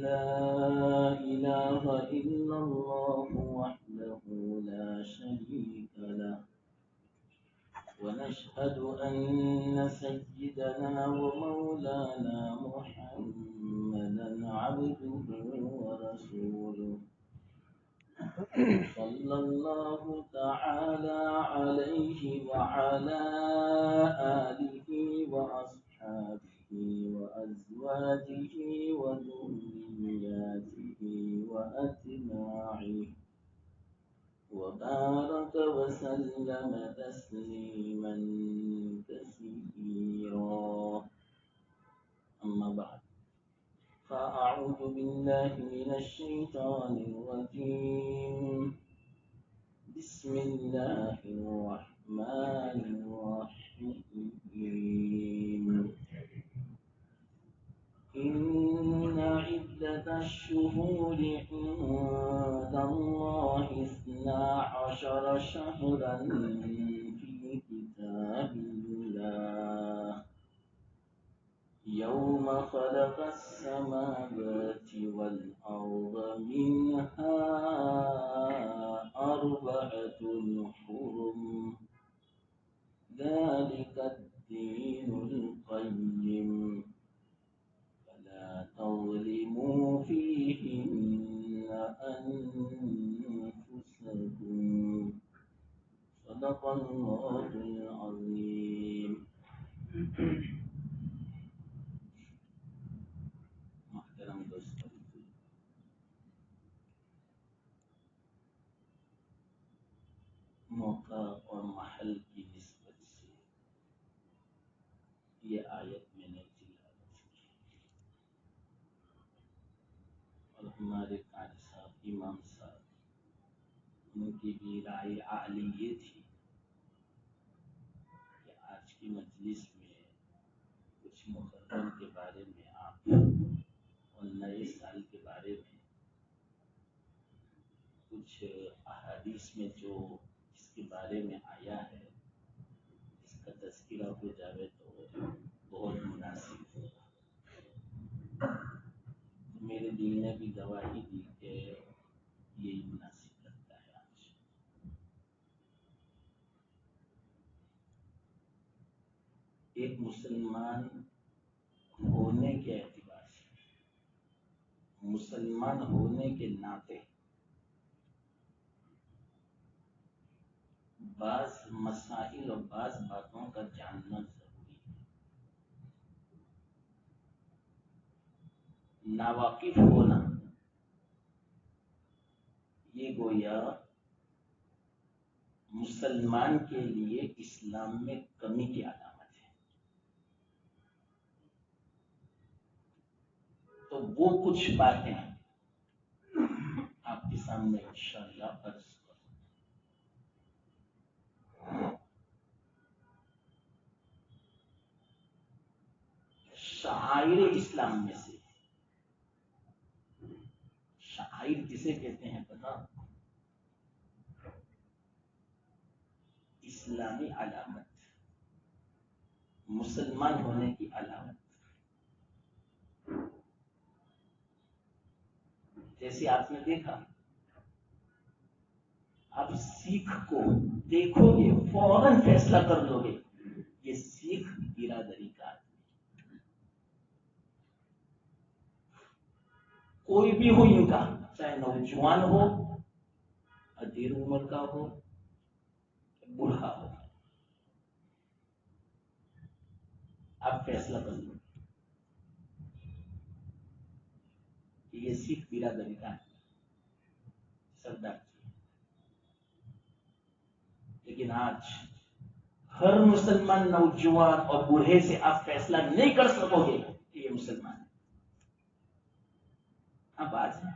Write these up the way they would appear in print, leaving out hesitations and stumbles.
لا إله إلا الله وحده لا شريك له ونشهد أن سيدنا ومولانا محمدا عبده ورسوله صلى الله تعالى عليه وعلى آله وأصحابه وأزواجه وذرياته وأتباعه وبارك وسلم تسليما كثيرا. أما بعد، فأعوذ بالله من الشيطان الرجيم. بسم الله الرحمن الرحيم. إن عدة الشهور عند الله 12 شهرا في كتاب الله يوم خلق السماوات والأرض منها 4 حرم ذلك الدين القيم فلا تظلموا فيهن أنفسكم. صدق الله العظيم. محترم دوستوں، موقع اور محل کی نسبت سے یہ آیت میں نے تلاوت کی اور ہمارے قاری صاحب امام صاحب ان کی بھی رائے عالی یہ تھی کہ آج کی مجلس میں کچھ محرم کے بارے میں آپ اور نئے سال کے بارے میں کچھ احادیث میں جو اس کے بارے میں آیا ہے اس کا تذکرہ ہو جائے تو بہت مناسب ہوگا. میرے دل نے بھی گواہی دی کہ یہی مناسب لگتا ہے. آج ایک مسلمان ہونے کے اعتبار سے، مسلمان ہونے کے ناطے بعض مسائل اور بعض باتوں کا جاننا ضروری ہے. ناواقف ہونا یہ گویا مسلمان کے لیے اسلام میں کمی کی علامت ہے. تو وہ کچھ باتیں آپ کے سامنے انشاءاللہ عرض کروں. شعائر اسلام میں سے، شعائر کسے کہتے ہیں پتہ؟ اسلامی علامت، مسلمان ہونے کی علامت. جیسے آپ نے دیکھا، آپ سکھ کو دیکھو گے فوراً فیصلہ کر لو گے یہ سکھ برادری کا آدمی. کوئی بھی ہو ان کا، چاہے نوجوان ہو، ادھیر عمر کا ہو، بوڑھا ہو، آپ فیصلہ کر لو کہ یہ سکھ برادری کا سردار جی. لیکن آج ہر مسلمان نوجوان اور بوڑھے سے آپ فیصلہ نہیں کر سکو گے کہ یہ مسلمان ہے. ہاں بات ہے،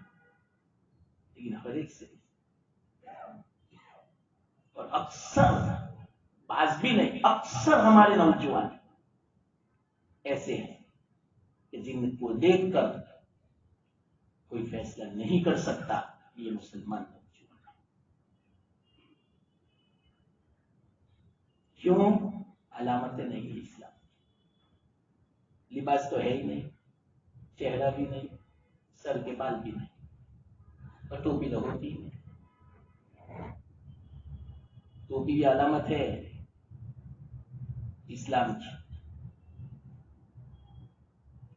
لیکن ہر ایک سے. اور اکثر، بعض بھی نہیں، اکثر ہمارے نوجوان ایسے ہیں کہ جن کو دیکھ کر کوئی فیصلہ نہیں کر سکتا یہ مسلمان نوجوان ہے. کیوں؟ علامتیں نہیں ہیں اسلام. لباس تو ہے ہی نہیں، چہرہ بھی نہیں، سر کے بال بھی نہیں اور ٹوپی تو ہوتی نہیں. ٹوپی بھی علامت ہے اسلام کی،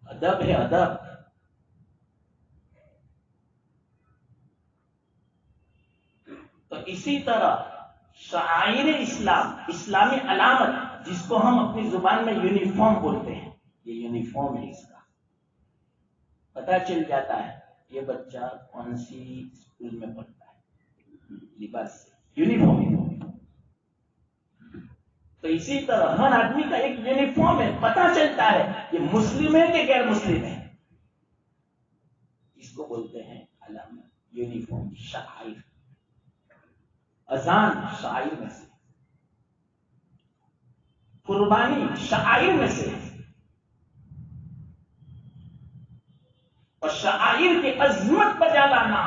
ادب ہے ادب. تو اسی طرح شعائر اسلام، اسلامی علامت، جس کو ہم اپنی زبان میں یونیفارم بولتے ہیں، یہ یونیفارم ہے. اس کا پتہ چل جاتا ہے یہ بچہ کون سی اسکول میں پڑھتا ہے، لباس سے، یونیفارم. تو اسی طرح ہر آدمی کا ایک یونیفارم ہے، پتہ چلتا ہے یہ مسلم ہے کہ غیر مسلم ہے. اس کو بولتے ہیں علامت، یونیفارم، شعائر. اذان شعائر میں سے، قربانی شعائر میں سے، اور شعائر کی عظمت بجا لانا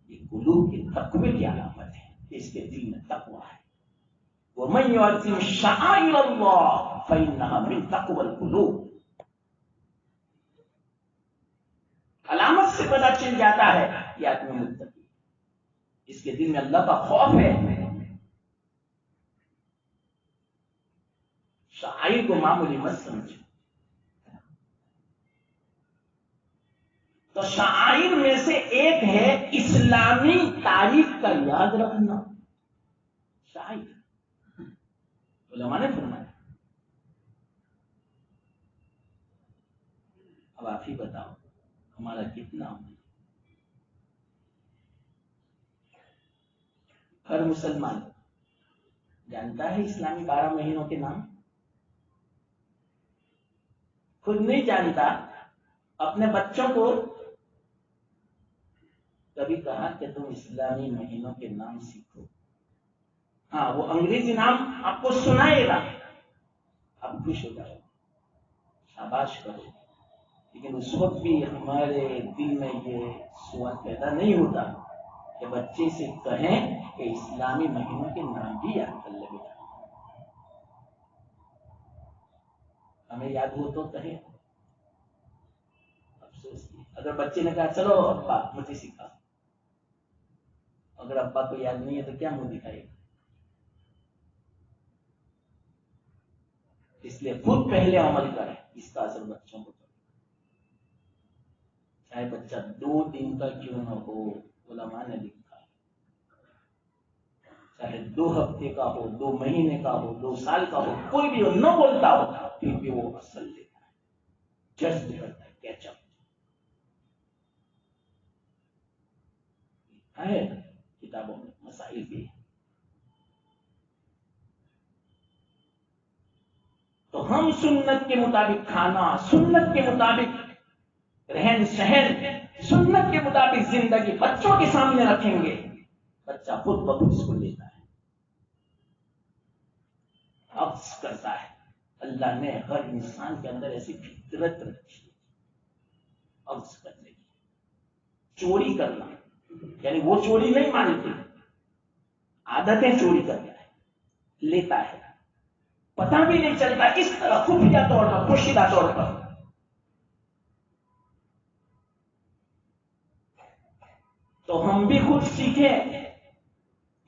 یہ قلوب کے تقوی کی علامت ہے. اس کے دل میں تقوی ہے. وَمَن يُعَظِّمْ شَعَائِرَ اللَّهِ فَإِنَّهَا مِن تَقْوَى الْقُلُوبِ. علامت سے پتہ چل جاتا ہے یہ آدمی متقی، اس کے دل میں اللہ کا خوف ہے. شعائر کو معمولی مت سمجھو. تو شعائر میں سے ایک ہے اسلامی تاریخ کا یاد رکھنا. شعائر علماء نے فرمایا. اب آپ ہی بتاؤ ہمارا کتنا ہو؟ ہر مسلمان جانتا ہے اسلامی 12 مہینوں کے نام؟ خود نہیں جانتا. اپنے بچوں کو کبھی کہا کہ تم اسلامی مہینوں کے نام سیکھو؟ ہاں، وہ انگریزی نام آپ کو سنائے گا، آپ خوش ہو جاؤ، شاباش کرو. لیکن اس وقت بھی ہمارے دل میں یہ سوال پیدا نہیں ہوتا کہ بچے سے کہیں کہ اسلامی مہینوں کے نام بھی یاد کر لے بیٹا. ہمیں یاد ہو تو کہیں. افسوس کی اگر بچے نے کہا چلو ابا مجھے سکھا، اگر ابا کو یاد نہیں ہے تو کیا منہ دکھائے گا؟ اس لیے خود پہلے عمل کرے، اس کا اثر بچوں کو کرے. چاہے بچہ 2 دن کا کیوں نہ ہو، علماء نے لکھا ہے، چاہے 2 ہفتے کا ہو، 2 مہینے کا ہو، 2 سال کا ہو، کوئی بھی ہو، نہ بولتا ہو پھر بھی وہ اثر لیتا ہے، جذب کرتا ہے، کیچ اپ ہے. کتابوں میں مسائل بھی ہے. تو ہم سنت کے مطابق کھانا، سنت کے مطابق رہن سہن، سنت کے مطابق زندگی بچوں کے سامنے رکھیں گے، بچہ خود بخود اس کو لیتا ہے، عکس کرتا ہے. اللہ نے ہر انسان کے اندر ایسی فطرت رکھی ہے عکس کرنے کی. چوری کرنا یعنی وہ چوری نہیں مانتی، عادتیں چوری کرتا ہے، لیتا ہے، پتہ بھی نہیں چلتا کس طرح، خفیہ طور پر، پوشیدہ طور پر. تو ہم بھی خود سیکھیں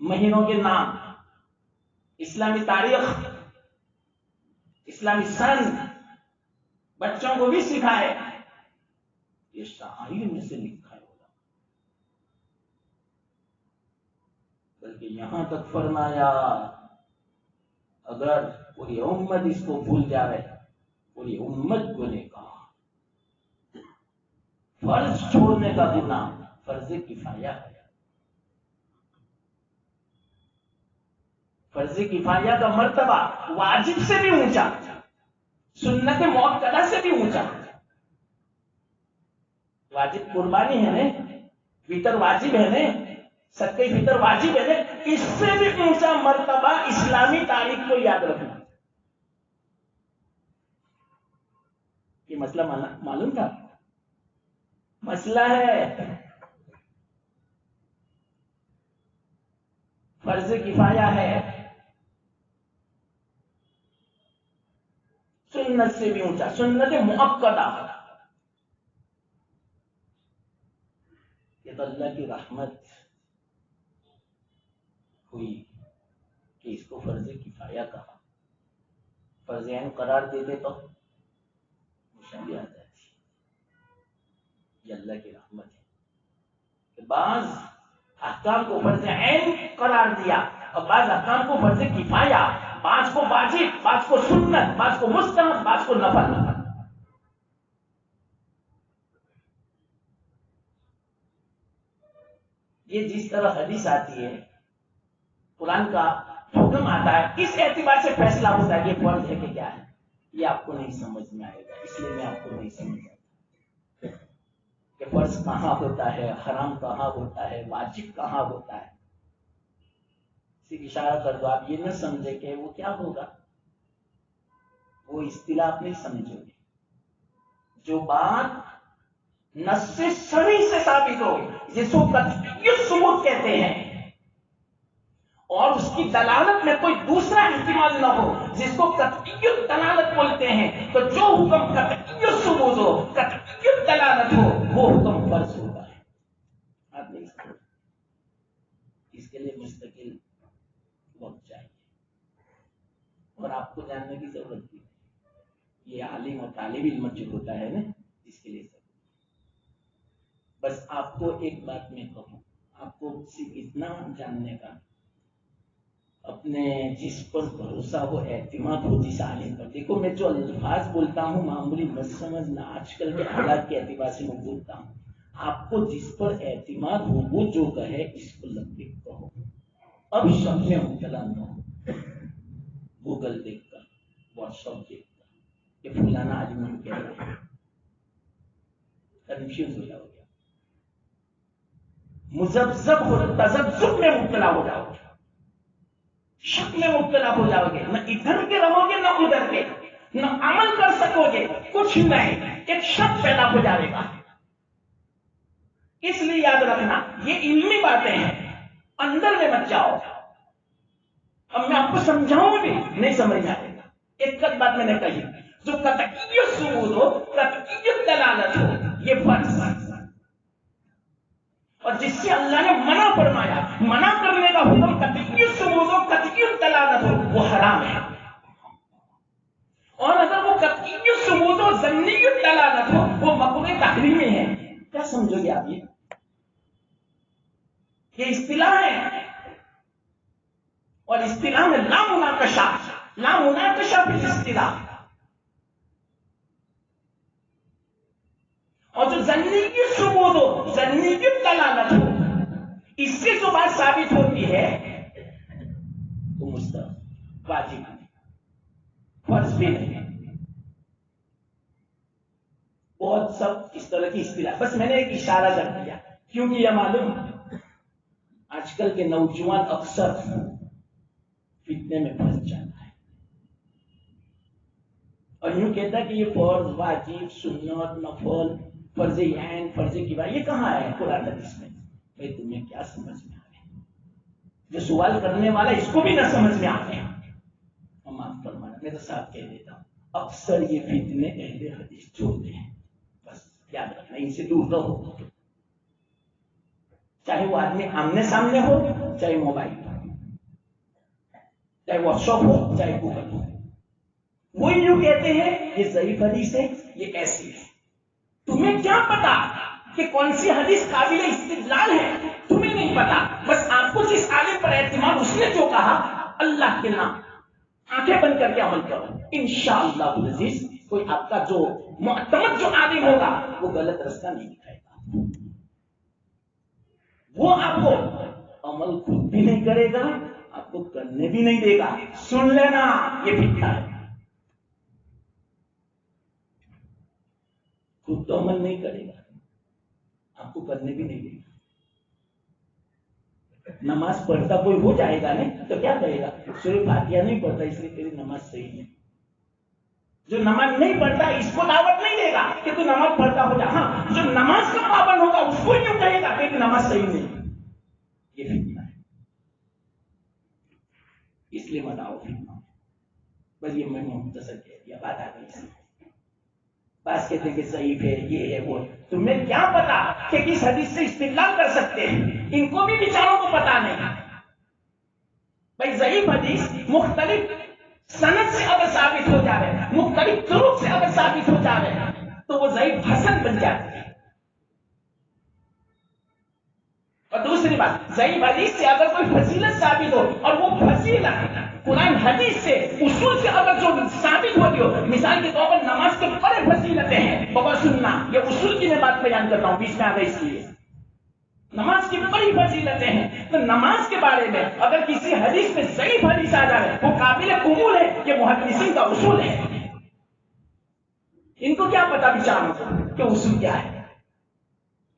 مہینوں کے نام، اسلامی تاریخ، اسلامی سن، بچوں کو بھی سکھائے. یہ شعائر میں سے لکھا ہے، بلکہ یہاں تک فرمایا اگر پوری امت اس کو بھول جائے پوری امت گنہگار. فرض چھوڑنے کا گناہ فرض کفایہ ہے. فرض کفایہ کا مرتبہ واجب سے بھی اونچا، سنت مؤکدہ سے بھی اونچا. واجب قربانی ہے نا، فطر واجب ہے نا، صدقہ فطر واجب ہے نا، اس سے بھی اونچا مرتبہ اسلامی تاریخ کو یاد رکھنا. یہ مسئلہ معلوم تھا؟ مسئلہ ہے فرض کفایہ ہے، سنت سے بھی اونچا، سنت مؤکدہ. یہ تو اللہ کی رحمت ہوئی کہ اس کو فرض کفایہ کہا. فرض عین قرار دیتے تو مشکل آ جاتی. یہ اللہ کی رحمت ہے کہ بعض احکام کو فرض عین قرار دیا اور بعض احکام کو فرض کفایہ، بعض کو واجب، بعض کو سنت، بعض کو مستحب، بعض کو نفل. یہ جس طرح حدیث آتی ہے، قرآن کا حکم آتا ہے، اس اعتبار سے فیصلہ ہوتا ہے کہ فرض ہے کہ کیا ہے. یہ آپ کو نہیں سمجھ میں آئے گا، اس لیے میں آپ کو نہیں سمجھ آتا کہ فرض کہاں ہوتا ہے، حرام کہاں ہوتا ہے، واجب کہاں ہوتا ہے. صرف اشارہ کر دو، آپ یہ نہ سمجھے کہ وہ کیا ہوگا، وہ اصطلاح آپ نہیں سمجھو گے. جو بات نص صریح سے ثابت ہو، جس کو قطعی ثبوت کہتے ہیں، اور اس کی دلالت میں کوئی دوسرا احتمال نہ ہو، جس کو قطعی دلالت بولتے ہیں. تو جو حکم قطعی ثبوت ہو، قطعی دلالت ہو، وہ حکم فرض ہوتا ہے. آپ نہیں سمجھ، اس کے لیے مستقل وقت چاہیے اور آپ کو جاننے کی ضرورت بھی. یہ عالم اور طالب علم جو ہوتا ہے نا، اس کے لیے بس آپ کو ایک بات میں کہوں، آپ کو صرف اتنا جاننے کا، اپنے جس پر بھروسہ ہو، اعتماد ہو جس عالم پر. دیکھو میں جو الفاظ بولتا ہوں معمولی مت سمجھنا، آج کل کے حالات کے اعتبار سے میں بولتا ہوں. آپ کو جس پر اعتماد ہو وہ جو کہے اس کو لبیک کہو. اب شب میں مبتلا نہ ہو، گوگل دیکھ کر، واٹس ایپ دیکھ کر کہ فلانا عالم ہم کہہ رہے ہیں، کنفیوز ہو جاؤ گے، مذبذب ہو، تذبذب میں مبتلا ہو جاؤ گے، شک میں مبتلا ہو جاؤ گے. نہ ادھر کے رہو گے نہ ادھر کے، نہ عمل کر سکو گے، کچھ نہیں. ایک شک پیدا ہو جائے گا. اس لیے یاد رکھنا، یہ علمی باتیں ہیں، اندر میں مت جاؤ. اب میں آپ کو سمجھاؤں بھی نہیں سمجھ میں آئے گا. ایک بات میں نے کہی، جو قطعی ثبوت ہو، قطعی دلالت ہو، یہ فرض. اور جس سے اللہ نے منع فرمایا، منع کرنے کا حکم قطعی ثبوت ہو، قطعی دلالت ہو، وہ حرام ہے. اور اگر وہ قطعی ثبوت ہو، ظنی دلالت ہو، وہ مکروہ تحریمی ہے. کیا سمجھو گے آپ؟ یہ اصطلاح ہے، اور اصطلاح میں لا مناقشہ، لا مناقشہ فی الاصطلاح. اور جو ظنی ثبوت ہو، ظنی دلالت ہو، اس سے جو بات ثابت ہوتی ہے وہ مستحب، واجب نہیں، فرض بھی نہیں. بہت سب اس طرح کی اصطلاح، بس میں نے ایک اشارہ کر دیا کیونکہ یہ معلوم آج کل کے نوجوان اکثر فتنے میں پھنس جاتا ہے اور یوں کہتا ہے کہ یہ فرض، واجب، سنت، نفل، فرض عین، فرض کفایہ، یہ کہاں ہے قرآن حدیث میں؟ بھائی تمہیں کیا سمجھ میں آ رہا ہے؟ جو سوال کرنے والا اس کو بھی نہ سمجھ میں آ رہے ہیں، معاف فرمانا، میں تو صاحب کہہ دیتا ہوں، اکثر یہ فتنے اہل حدیث چھوڑتے ہیں. بس یاد رکھنا، ان سے دور رہو. چاہے وہ آدمی آمنے سامنے ہو، چاہے موبائل ہو، چاہے واٹس ایپ ہو، چاہے گوگل ہو. وہ یوں کہتے ہیں یہ ضعیف حدیث ہے، یہ ایسی ہے. تمہیں کیا پتا کہ کون سی حدیث قابل استدلال ہے؟ تمہیں نہیں پتا. بس آپ کو جس عالم پر اعتماد، اس نے جو کہا، اللہ کے نام آنکھیں بند کر کے عمل کرو. انشاءاللہ العزیز کوئی آپ کا جو معتمد جو عالم ہوگا وہ غلط رستہ نہیں دکھائے گا. وہ آپ کو عمل خود بھی نہیں کرے گا، آپ کو کرنے بھی نہیں دے گا. سن لینا، یہ فتنہ ہے. خود تو عمل نہیں کرے گا، آپ کو کرنے بھی نہیں دے گا. نماز پڑھتا کوئی ہو جائے گا نہیں تو کیا کہے گا؟ سورہ فاتحہ نہیں پڑھتا اس لیے تیری نماز صحیح نہیں. جو نماز نہیں پڑھتا اس کو دعوت نہیں دے گا کہ تو نماز پڑھتا ہو جا. ہاں، جو نماز کا پابند ہوگا اس کو کیوں کہے گا تیری نماز صحیح نہیں؟ یہ فتنہ ہے. اس لیے مت آؤ فتنہ. بس یہ میں مختصر کہہ دیا، بات آ گئی. بس کہتے ہیں کہ ضعیف ہے، یہ ہے وہ ہے. تمہیں کیا پتا کہ کس حدیث سے استدلال کر سکتے ہیں؟ ان کو بھی بیچاروں کو پتا نہیں. بھائی ضعیف حدیث مختلف سند سے اگر ثابت ہو جائے، مختلف طرق سے اگر ثابت ہو جائے تو وہ ضعیف حسن بن جاتی ہے. اور دوسری بات، ضعیف حدیث سے اگر کوئی فضیلت ثابت ہو اور وہ فضیلت قرآن حدیث سے اصول سے اگر جو ثابت ہوتی ہو، مثال کے طور پر نماز کے بڑے فضیلتیں ہیں بابا سننا، یہ اصول کی میں بات بیان کرتا ہوں، بیچ میں آ گئی اس لیے. نماز کی بڑی فضیلتیں ہیں، تو نماز کے بارے میں اگر کسی حدیث میں ضعیف حدیث آ جائے وہ قابل قبول ہے، یہ محدثین کا اصول ہے. ان کو کیا پتا بیچاروں کو کہ اصول کیا ہے؟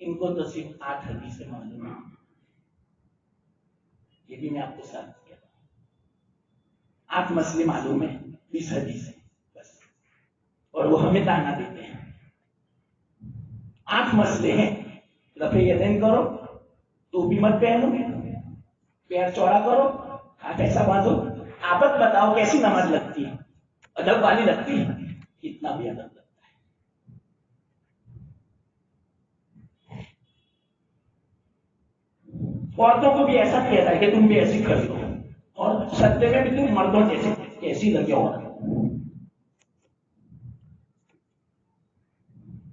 ان کو تو صرف 8 حدیثیں معلوم ہیں. یہ بھی میں آپ کو ساتھ کہتا ہوں، 8 مسئلے معلوم ہیں، 20 حدیث ہیں بس، اور وہ ہمیں تانا دیتے ہیں. 8 مسئلے ہیں، رفع یدین کرو، ٹوپی مت پہنو، پیر چوڑا کرو، ہاتھ ایسا باندھو. آپت بتاؤ کیسی نماز لگتی ہے؟ ادب والی لگتی ہے؟ اتنا بھی ادب لگتا ہے. عورتوں کو بھی ایسا کہتا ہے کہ تم بھی ایسی کر لو، اور سدے میں بھی تم مردوں جیسے کیسی لگے.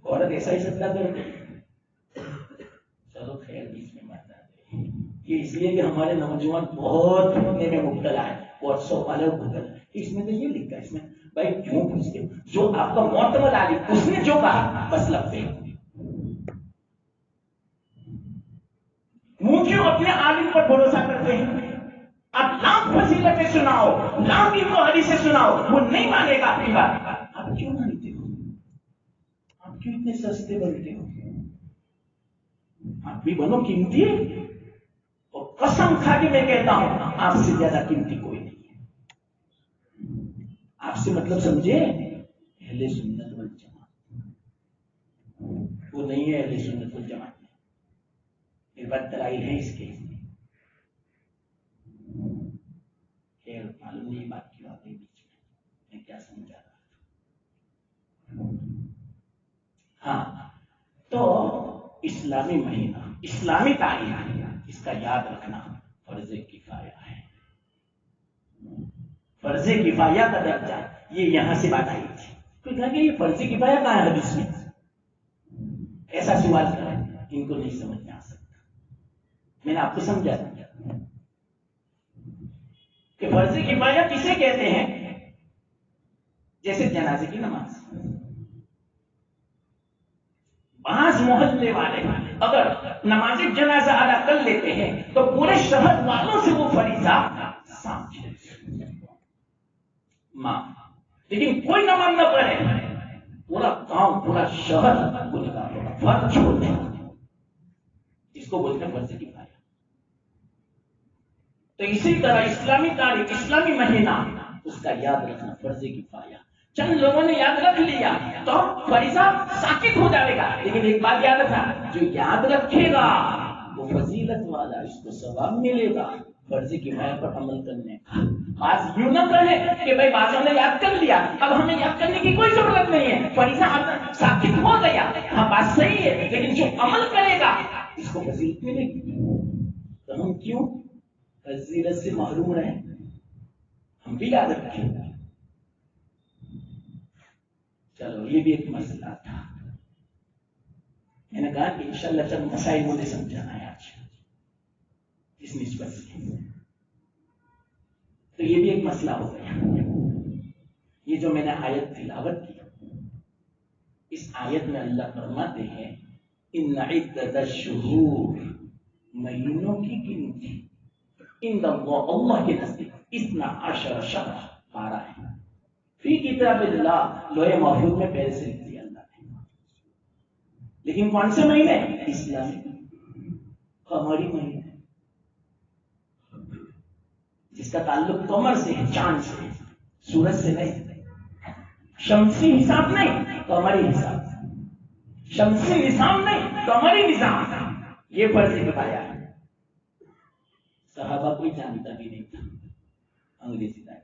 عورت ایسا ہی سدا کرتے. چلو خیر، بیچ میں بات آ گئی. یہ اس لیے کہ ہمارے نوجوان بہت فتنے میں مبتلا ہے، واٹس ایپ والے مبتلا ہے. اس میں تو یہ لکھا ہے، اس میں بھائی کیوں پوچھتے ہو؟ جو آپ کا معتمد عالم اس نے جو کہا بس لگتے ہیں. منہ کیوں اپنے عالم پر بھروسہ کرتے ہیں؟ اب لاکھ فضیلتیں سناؤ، لاکھ ان کو حدیثیں سناؤ، وہ نہیں مانے گا آپ کی بات. آپ کیوں مانتے ہو؟ آپ کیوں اتنے سستے بنتے ہو؟ آپ بھی بنو قیمتی. اور قسم کھا کے میں کہتا ہوں آپ سے زیادہ قیمتی کوئی نہیں ہے. آپ سے مطلب سمجھے اہل سنت والجماعت، وہ نہیں ہے اہل سنت والجماعت. ایک بات دلائل ہے اس کے. خیر معلوم نہیں بات کی بات ہے بیچ میں کیا سمجھا رہا تھا. ہاں، تو اسلامی مہینہ، اسلامی تاریخ، اس کا یاد رکھنا فرض کفایہ ہے. فرض کفایہ کا درجہ یہ یہاں سے بات آئی تھی. تو کہا کہ یہ فرض کفایہ کہاں ہے حدیث میں؟ ایسا سوال کریں، ان کو نہیں سمجھ میں آ سکتا. میں نے آپ کو سمجھا کہ فرض کفایہ کسے کہتے ہیں؟ جیسے جنازے کی نماز، بعض محلے والے اگر نماز جنازہ ادا کر لیتے ہیں تو پورے شہر والوں سے وہ فریضہ سامنے ماں. لیکن کوئی نماز نہ پڑھے، پورا گاؤں پورا شہر گنہگار ہوگا. فرض چھوڑ دیں، اس کو بولتے ہیں فرض کفایہ. تو اسی طرح اسلامی تاریخ، اسلامی مہینہ، اس کا یاد رکھنا فرض کفایہ. چند لوگوں نے یاد رکھ لیا تو فریضہ ساکت ہو جائے گا. لیکن ایک بات یاد رکھنا، جو یاد رکھے گا وہ فضیلت والا، اس کو ثواب ملے گا فرض کفایہ پر عمل کرنے کا. بعض یوں نہ کہیں کہ بھائی بعضوں نے یاد کر لیا، اب ہمیں یاد کرنے کی کوئی ضرورت نہیں ہے، فریضہ ساکت ہو گیا. ہاں بات صحیح ہے، لیکن جو عمل کرے گا اس کو فضیلت ملے گی. تو ہم کیوں فضیلت سے محروم رہیں؟ ہم بھی یاد رکھیں. چلو یہ بھی ایک مسئلہ تھا. میں نے کہا کہ انشاءاللہ چند مسائل مجھے سمجھانا ہے آج اس نسبت سے. تو یہ بھی ایک مسئلہ ہو گیا. یہ جو میں نے آیت تلاوت کی، اس آیت میں اللہ فرماتے ہیں ان عدت الشہور، مہینوں کی گنتی عند اللہ، اللہ کے نزدیک 12 شہر، 12 ہے. فی کتاب اللہ، لوح محفوظ میں پہلے سے لکھ دیا اللہ نے. لیکن کون سے مہینے؟ اسلامی قمری مہینے، جس کا تعلق قمر سے ہے، چاند سے، سورج سے نہیں. شمسی حساب نہیں، قمری حساب. شمسی نظام نہیں، قمری نظام. یہ فرض کفایہ ہے. صحابہ کوئی جانتا بھی نہیں تھا انگریزی کا.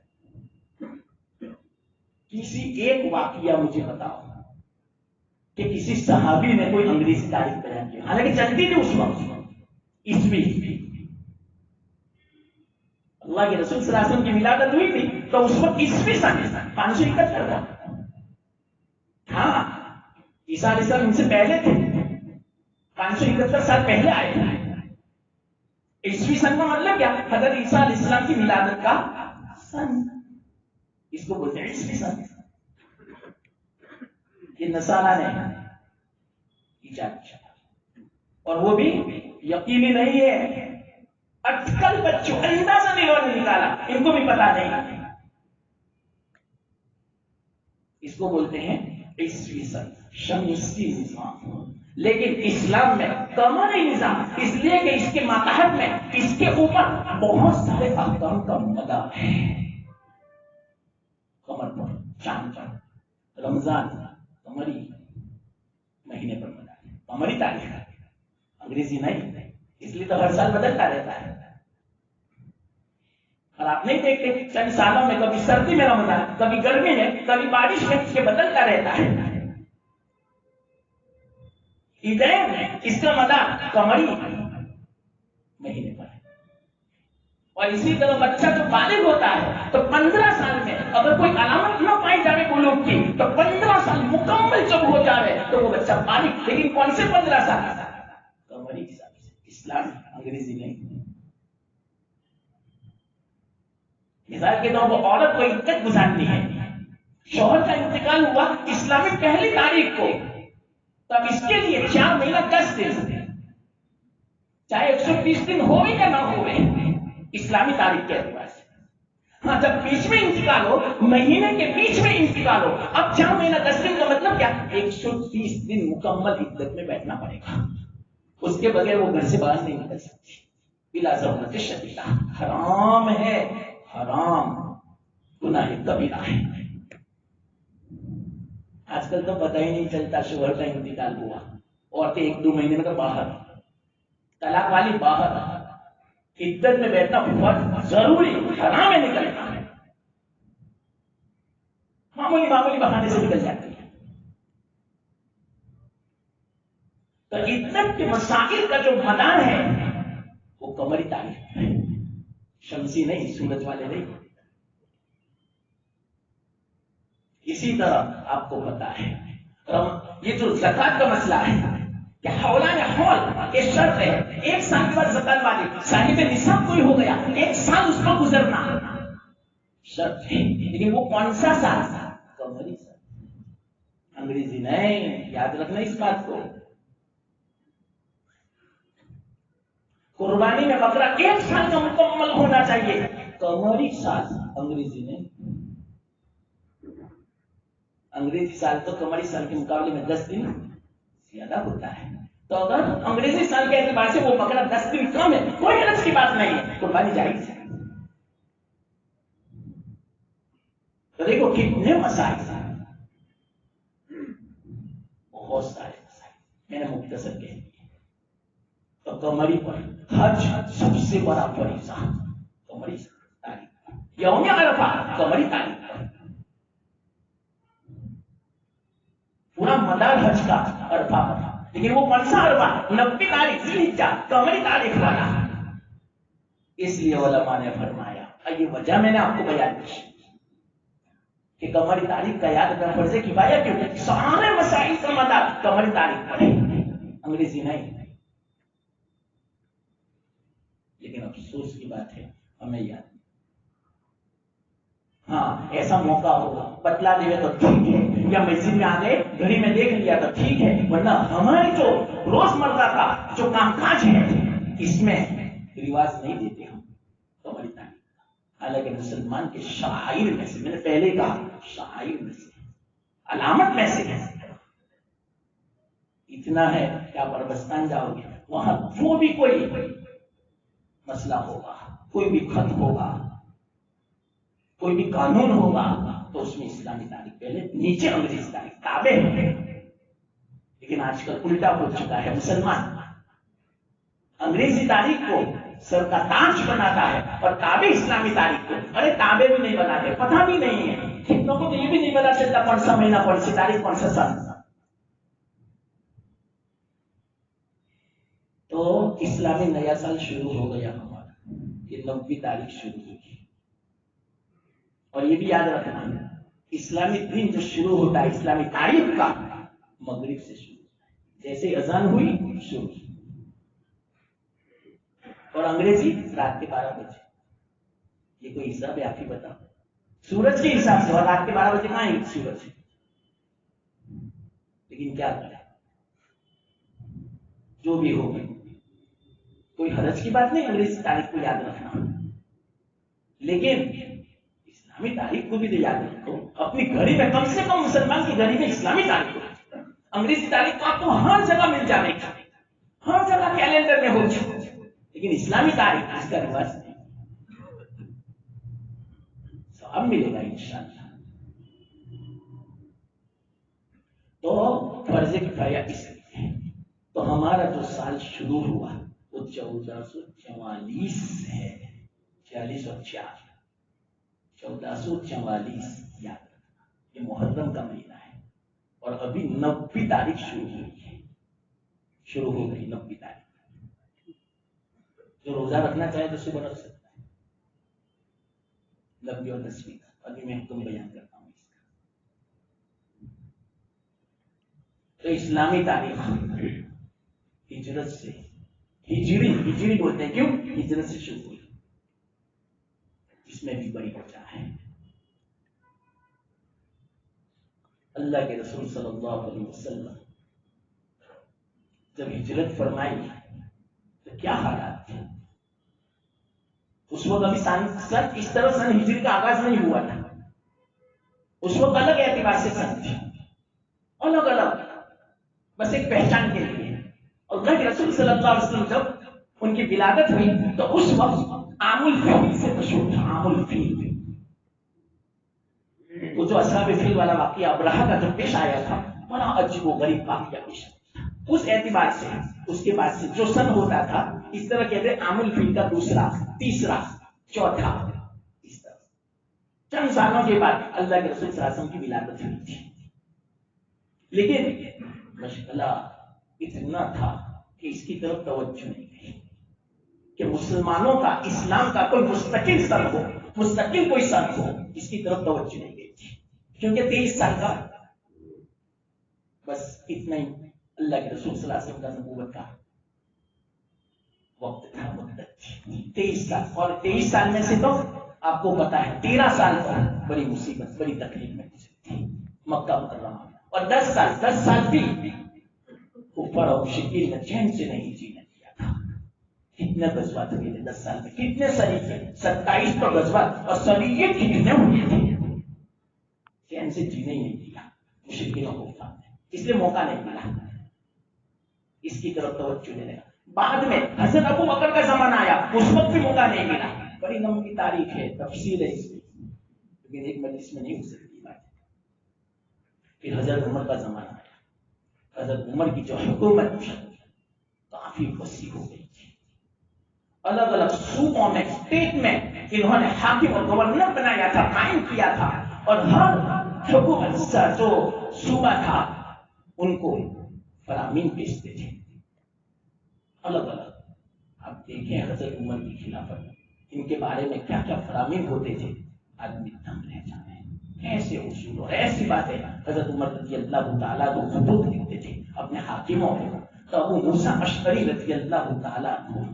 کسی ایک واقعہ مجھے بتاؤ کہ کسی صحابی نے کوئی انگریزی تاریخ بیان کی، حالانکہ چلتی تھی اس وقت عیسوی، اللہ کے رسول صلی اللہ علیہ وسلم کی ولادت ہوئی تھی تو اس وقت عیسوی سن 571 کا. ہاں عیسیٰ علیہ السلام ان سے پہلے تھے، 571 سال پہلے آئے. عیسوی سن کا مطلب کیا؟ حضرت عیسیٰ علیہ السلام کی ولادت کا سن، اس کو بولتے ہیں عیسوی سن. یہ نصارہ نے ایجاد کیا اور وہ بھی یقینی نہیں ہے، اٹکل بچوں اندازہ نہیں انہوں نے نکالا، ان کو بھی پتا نہیں. اس کو بولتے ہیں عیسوی سن، شمسی نظام. لیکن اسلام میں قمری نظام، اس لیے کہ اس کے ماتحت میں اس کے اوپر بہت سارے احکام کا مدار ہے. قمر پر چاند، رمضان قمری مہینے پر مدار ہے، قمری تاریخ ہے، انگریزی نہیں، اس لیے تو ہر سال بدلتا رہتا ہے. اور آپ نہیں دیکھتے چند سالوں میں کبھی سردی میں رمضان، کبھی گرمی میں، کبھی بارش میں، یہ بدلتا رہتا ہے. عیدین اس کا مدار قمری مہینے پر ہے. اور اسی طرح بچہ جو بالغ ہوتا ہے تو 15 سال میں اگر کوئی علامت نہ پائی جائے بلوغ کی تو 15 سال مکمل جب ہو جائے تو وہ بچہ بالغ. لیکن کون سے 15 سال؟ قمری حساب سے، اسلام انگریزی نہیں. مثال کے طور پر عورت کو عدت گزارنی ہے، شوہر کا انتقال ہوا اسلامی پہلی تاریخ کو، تب اس کے لیے 4 مہینہ 10 دن، چاہے 120 دن ہوئے یا نہ ہوئے اسلامی تاریخ کے اعتبار سے. ہاں جب بیچ میں انتقال ہو، مہینے کے بیچ میں انتقال ہو، اب 4 مہینہ 10 دن کا مطلب کیا؟ 130 دن مکمل عدت میں بیٹھنا پڑے گا. اس کے بغیر وہ گھر سے باہر نہیں نکل سکتی. بلا ضرورت شدیدہ حرام ہے، حرام گناہ کبیرہ ہے. آج کل تو پتہ ہی نہیں چلتا شوہر کا انتقال ہوا، عورتیں 1-2 مہینے میں باہر، طلاق والی باہر، عدت میں بیٹھنا فرض ضروری، حرام ہے نکلنا. معمولی بہانے سے نکل جاتی ہے. تو عدت کے مسائل کا جو مدار ہے وہ قمری تاریخ ہے، شمسی نہیں، سورج والے نہیں. اسی طرح آپ کو پتا ہے یہ جو زکات کا مسئلہ ہے کہ حولان حول یہ شرط ہے، 1 سال کے بعد زکات واجب. صاحب نصاب کوئی ہو گیا 1 سال اس پر گزرنا شرط ہے، لیکن وہ کون سا سال؟ قمری سال، انگریزی نہیں. یاد رکھنا اس بات کو. قربانی میں بکرا 1 سال کا مکمل ہونا چاہیے، قمری سال، انگریزی نہیں. انگریزی سال تو قمری سال کے مقابلے میں 10 دن زیادہ ہوتا ہے. تو اگر انگریزی سال کے اعتبار سے وہ بکرا 10 دن کم ہے، کوئی حرج کی بات نہیں ہے، قربانی جائز ہے. تو دیکھو کتنے مسائل، بہت سارے مسائل میں نے مختصر کہہ دیے. تو قمری پر حج سب سے بڑا فریضہ، قمری تاریخ. یوم عرفہ قمری تاریخ پر، پورا مدار حج کا عرفہ پر. لیکن وہ کون سا عرفہ؟ 90 تاریخ ذوالحجہ، قمری تاریخ والا. اس لیے علماء نے فرمایا، یہ وجہ میں نے آپ کو بیان کی کہ قمری تاریخ کا یاد رکھنا فرض کفایہ کیوں؟ سارے مسائل کا مدار قمری تاریخ پر ہے، انگریزی نہیں. لیکن افسوس کی بات ہے ہمیں یاد نہیں. ہاں ایسا موقع ہوگا بتلا دیے تو ٹھیک ہے، یا مسجد میں آ گئے گھڑی میں دیکھ لیا تو ٹھیک ہے، ورنہ ہماری جو روزمرہ کا جو کام کاج ہے اس میں رواج نہیں دیتے ہم قمری تاریخ. حالانکہ مسلمان کے شعائر میں سے، میں نے پہلے کہا شعائر میں سے، علامت میں سے اتنا ہے کہ آپ عربستان جاؤ گے وہاں جو بھی کوئی مسئلہ ہوگا، کوئی بھی خط ہوگا، کوئی بھی قانون ہوگا تو اس میں اسلامی تاریخ پہلے، نیچے انگریزی تاریخ تابع ہے. لیکن آج کل الٹا ہو چکا ہے، مسلمان انگریزی تاریخ کو سر کا تاج بناتا ہے اور تابع اسلامی تاریخ کو. ارے تابع بھی نہیں بناتے، پتہ بھی نہیں ہے کتنوں کو، تو یہ بھی نہیں پتا چلتا کون سا مہینہ، کون سی تاریخ، کون سا سال. اسلامی نیا سال شروع ہو گیا ہمارا، یہ 9 تاریخ شروع ہوئی، اور یہ بھی یاد رکھنا اسلامی دن جو شروع ہوتا ہے اسلامی تاریخ کا مغرب سے شروع ہوتا ہے، جیسے اذان ہوئی شروع، اور انگریزی رات کے 12 بجے۔ یہ کوئی حساب ہے آپ ہی بتاؤ، سورج کے حساب سے، اور رات کے 12 بجے کہاں ہے سورج؟ لیکن کیا کریں، جو بھی ہو کوئی حرج کی بات نہیں انگریزی تاریخ کو یاد رکھنا، لیکن اسلامی تاریخ کو بھی تو یاد رکھو، اپنی گھڑی میں کم سے کم مسلمان کی گھڑی میں اسلامی تاریخ کو، انگریزی تاریخ کو آپ کو ہر جگہ مل جانے کا، ہر جگہ کیلنڈر میں ہو جائے، لیکن اسلامی تاریخ اس کا رواج نہیں، اب ملے گا انشاءاللہ۔ تو فرض کفایہ اس لیے تو ہمارا جو سال شروع ہوا وہ 1444 ہے، 46 اور 4 1444 یاد رکھنا، یہ محرم کا مہینہ ہے، اور ابھی 90 تاریخ شروع ہوئی ہے، شروع ہو گئی 90 تاریخ۔ جو روزہ رکھنا چاہے تو صبح رکھ سکتا ہے 90 اور 10 کا، ابھی میں حکم بیان کرتا ہوں اس کا۔ تو اسلامی تاریخ ہجرت سے، ہجری بولتے ہیں، کیوں؟ ہجرت سے شروع ہوئی، اس میں بھی بڑی وجہ ہے۔ اللہ کے رسول صلی اللہ علیہ وسلم جب ہجرت فرمائی تو کیا حالات تھے؟ اس وقت ابھی سن اس طرح سن ہجری کا آغاز نہیں ہوا تھا، اس وقت الگ اعتبار سے سن تھی، الگ الگ، بس ایک پہچان کے لیے۔ اور اللہ کے رسول صلی اللہ علیہ وسلم جب ان کی ولادت ہوئی تو اس وقت عام الفیل سے مشہور تھا، عام الفیل، وہ جو اصحاب فیل والا واقعہ ابرہہ کا جو پیش آیا تھا، بڑا عجیب و غریب واقعہ پیش آیا، اس اعتبار سے اس کے بعد سے جو سن ہوتا تھا اس طرح کہتے ہیں عام الفیل کا دوسرا، تیسرا، چوتھا، اس طرح چند سالوں کے بعد اللہ کے رسول صلی اللہ علیہ وسلم کی ولادت ہوئی تھی۔ لیکن مشغلہ اتنا تھا کہ اس کی طرف توجہ نہیں گئی کہ مسلمانوں کا، اسلام کا کوئی مستقل سن ہو، مستقل کوئی سن ہو، اس کی طرف توجہ نہیں گئی تھی، کیونکہ 23 سال کا بس اتنا ہی اللہ کے رسول صلی اللہ علیہ وسلم کا نبوت کا وقت تھا، مدت تھی 23 سال، اور 23 سال میں سے تو آپ کو پتا ہے 13 سال بڑی مصیبت، بڑی تکلیف میں گزری تھی مکہ مکرمہ میں، اور 10 سال بھی کفار اور مشرکین نے چین سے نہیں جینے دیا تھا۔ کتنے غزوات ہوئے تھے 10 سال میں، کتنے سریے، 27 تو غزوات، اور سریے کتنے ہوئے تھے، چین سے جینے ہی نہیں دیا مشرکین و کفار نے، اس لیے موقع نہیں ملا اس کی طرف توجہ دینے کا۔ بعد میں حضرت ابو بکر کا زمانہ آیا، اس وقت بھی موقع نہیں ملا، بڑی لمبی تاریخ ہے، تفصیل ہے اس کی، لیکن ایک مجلس میں نہیں ہو سکتی بات۔ پھر حضرت عمر کا زمانہ آیا، حضرت عمر کی جو حکومت تھی کافی وسیع ہو گئی تھی، الگ الگ صوبوں میں، اسٹیٹ میں انہوں نے حاکم اور گورنر بنایا تھا، قائم کیا تھا، اور ہر حکومت کا جو صوبہ تھا ان کو فرامین بھیجتے تھے الگ الگ۔ آپ دیکھیں حضرت عمر کی خلافت، ان کے بارے میں کیا کیا فرامین ہوتے تھے، آدمی دم رہ جاتے ہیں، ایسے اصول اور ایسی باتیں حضرت عمر رضی اللہ تعالیٰ کو خطوط لکھتے تھے اپنے حاکموں کو۔ تو ابو موسیٰ اشعری رضی اللہ تعالیٰ عنہ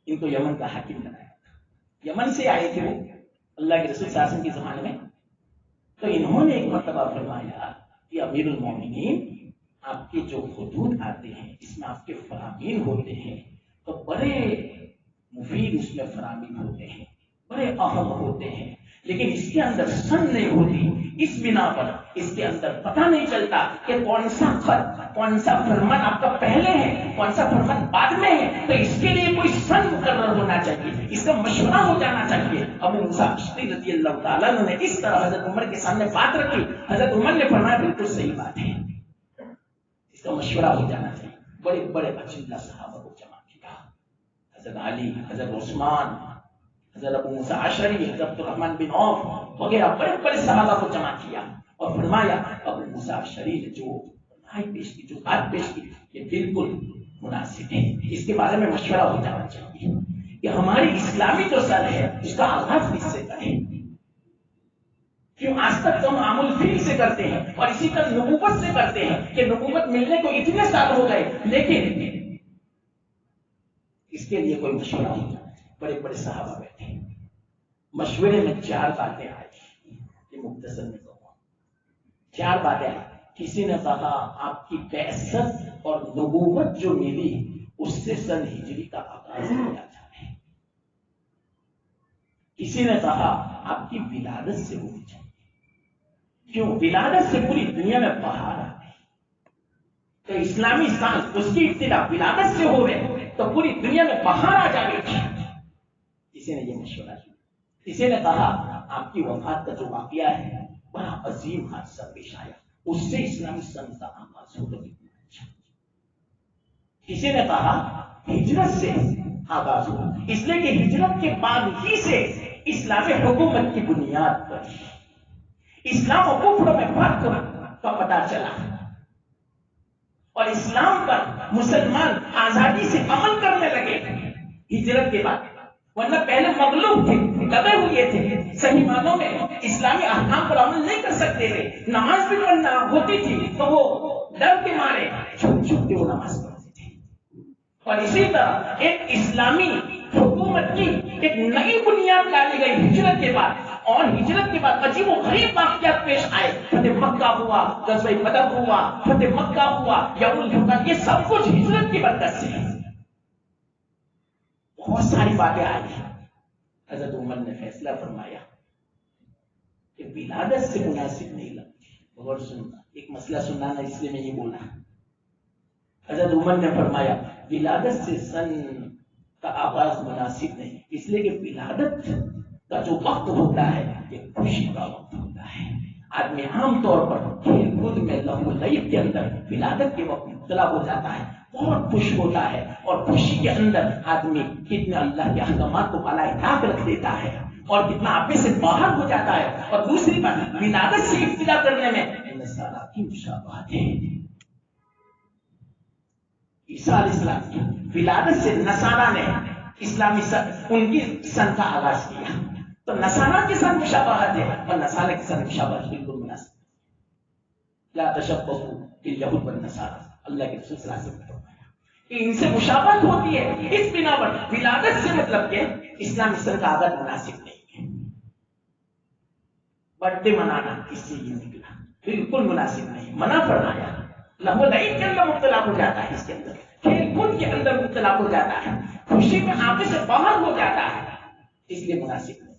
ان کو یمن کا حاکم بنایا تھا، یمن سے آئے تھے وہ اللہ کے رسول صلی اللہ علیہ وسلم کے زمانے میں۔ تو انہوں نے ایک مرتبہ فرمایا کہ امیر المومنین، آپ کے جو حدود آتے ہیں اس میں آپ کے فرامین ہوتے ہیں تو بڑے مفید، اس میں فرامین ہوتے ہیں، بڑے اہم ہوتے ہیں، لیکن اس کے اندر سن نہیں ہوتی، اس بنا پر اس کے اندر پتہ نہیں چلتا کہ کون سا خط، کون سا فرمان آپ کا پہلے ہے، کون سا فرمان بعد میں ہے، تو اس کے لیے کوئی سن مقرر ہونا چاہیے، اس کا مشورہ ہو جانا چاہیے۔ ابو موسیٰ اشعری رضی اللہ تعالیٰ نے اس طرح حضرت عمر کے سامنے بات رکھی، حضرت عمر نے فرمایا بالکل صحیح بات ہے، اس کا مشورہ ہو جانا چاہیے۔ بڑے بڑے اجلہ صحابہ کو جمع کیا، حضرت علی، حضرت عثمان، حضرت ابو موسیٰ اشعری، حضرت عبدالرحمن بن عوف وغیرہ بڑے بڑے صحابہ کو جمع کیا اور فرمایا ابو موسیٰ اشعری نے جو رائے پیش کی، جو بات پیش کی، یہ بالکل مناسب ہے، اس کے بارے میں مشورہ ہو جانا چاہیے کہ ہماری اسلامی جو سن ہے اس کا آغاز کس سے کریں. کیوں آج تک تو ہم عام الفیل سے کرتے ہیں اور اسی طرح نبوت سے کرتے ہیں کہ نبوت ملنے کو اتنے سال ہو گئے، لیکن اس کے لیے کوئی مشورہ ہو جائے. بڑے بڑے صحابہ بیٹھے، مشورے میں 4 باتیں آئی. یہ مختصر میں کہوں 4 باتیں آئی. کسی نے کہا آپ کی بعثت اور نبوت جو ملی اس سے سن ہجری کا آغاز کیا جائے. کسی نے کہا آپ کی ولادت سے ہونی چاہیے، کیوں ولادت سے پوری دنیا میں بہار آ گئی. تو اسلامی سائنس اس کی ابتدا ولادت سے ہو گئے تو پوری دنیا میں بہار آ جائے گی. کسی نے یہ مشورہ کیا. کسی نے کہا آپ کی وفات کا جو واقعہ ہے بڑا عظیم حادثہ پیش آیا، اس سے اسلامی سائنس کا آغاز ہو گئی. کسی نے کہا ہجرت سے آغاز ہوا، اس لیے کہ ہجرت کے بعد ہی سے اسلامی حکومت کی بنیاد پر اسلام و کفر میں فرق کا پتہ چلا اور اسلام پر مسلمان آزادی سے عمل کرنے لگے ہجرت کے بعد. ورنہ پہلے مغلوب تھے، دبے ہوئے تھے، صحیح معنوں میں اسلامی احکام پر عمل نہیں کر سکتے تھے. نماز بھی پڑھنا ہوتی تھی تو وہ ڈر کے مارے چھپ چھپ کے وہ نماز پڑھتے تھے. اور اسی طرح ایک اسلامی حکومت کی ایک نئی بنیاد ڈالی گئی ہجرت کے بعد. اور ہجرت کے بعد عجیب و غریب واقعات پیش آئے. فتح مکہ ہوا، غزوہ بدر ہوا، فتح مکہ ہوا، یوم الفتح، یہ سب کچھ ہجرت کی برکت سے ہے. بہت ساری باتیں آئی. حضرت عمر نے فیصلہ فرمایا کہ ولادت سے مناسب نہیں لگتی. غور سننا، ایک مسئلہ سنانا اس لیے میں یہ بولا. حضرت عمر نے فرمایا ولادت سے سن کا آغاز مناسب نہیں، اس لیے کہ ولادت کا جو وقت ہوتا ہے یہ خوشی کا وقت ہوتا ہے. آدمی عام طور پر کھیل کود میں لہو لعب کے اندر ولادت کے وقت مبتلا ہو جاتا ہے، بہت خوش ہوتا ہے اور خوشی کے اندر آدمی کتنے اللہ کے احکامات کو بالائے طاق رکھ دیتا ہے اور کتنا آپے سے باہر ہو جاتا ہے. اور دوسری بات ولادت سے ابتدا کرنے میں نصارہ کی مشابہت ہے. عیسیٰ علیہ السلام کی ولادت سے نصارہ نے اسلامی سن ان کی سن کا آغاز کیا. تو نصارہ کی سن مشابہت ہے اور نصارہ کی سن مشابہت بالکل مناسب. لا تشبہوا بالیہود والنصارى، اللہ کے رسول صلی اللہ علیہ وسلم کہ ان سے مشابہت ہوتی ہے. اس بنا پر ولادت سے مطلب کہ اسلامی سن کا آغاز مناسب نہیں ہے. برتھ ڈے منانا اس سے یہ نکلا بالکل مناسب نہیں. منع فرمایا. لہو لعب کے اندر مبتلا ہو جاتا ہے، اس کے اندر کھیل کود کے اندر مبتلا ہو جاتا ہے، خوشی میں آپے سے باہر ہو جاتا ہے، اس لیے مناسب نہیں.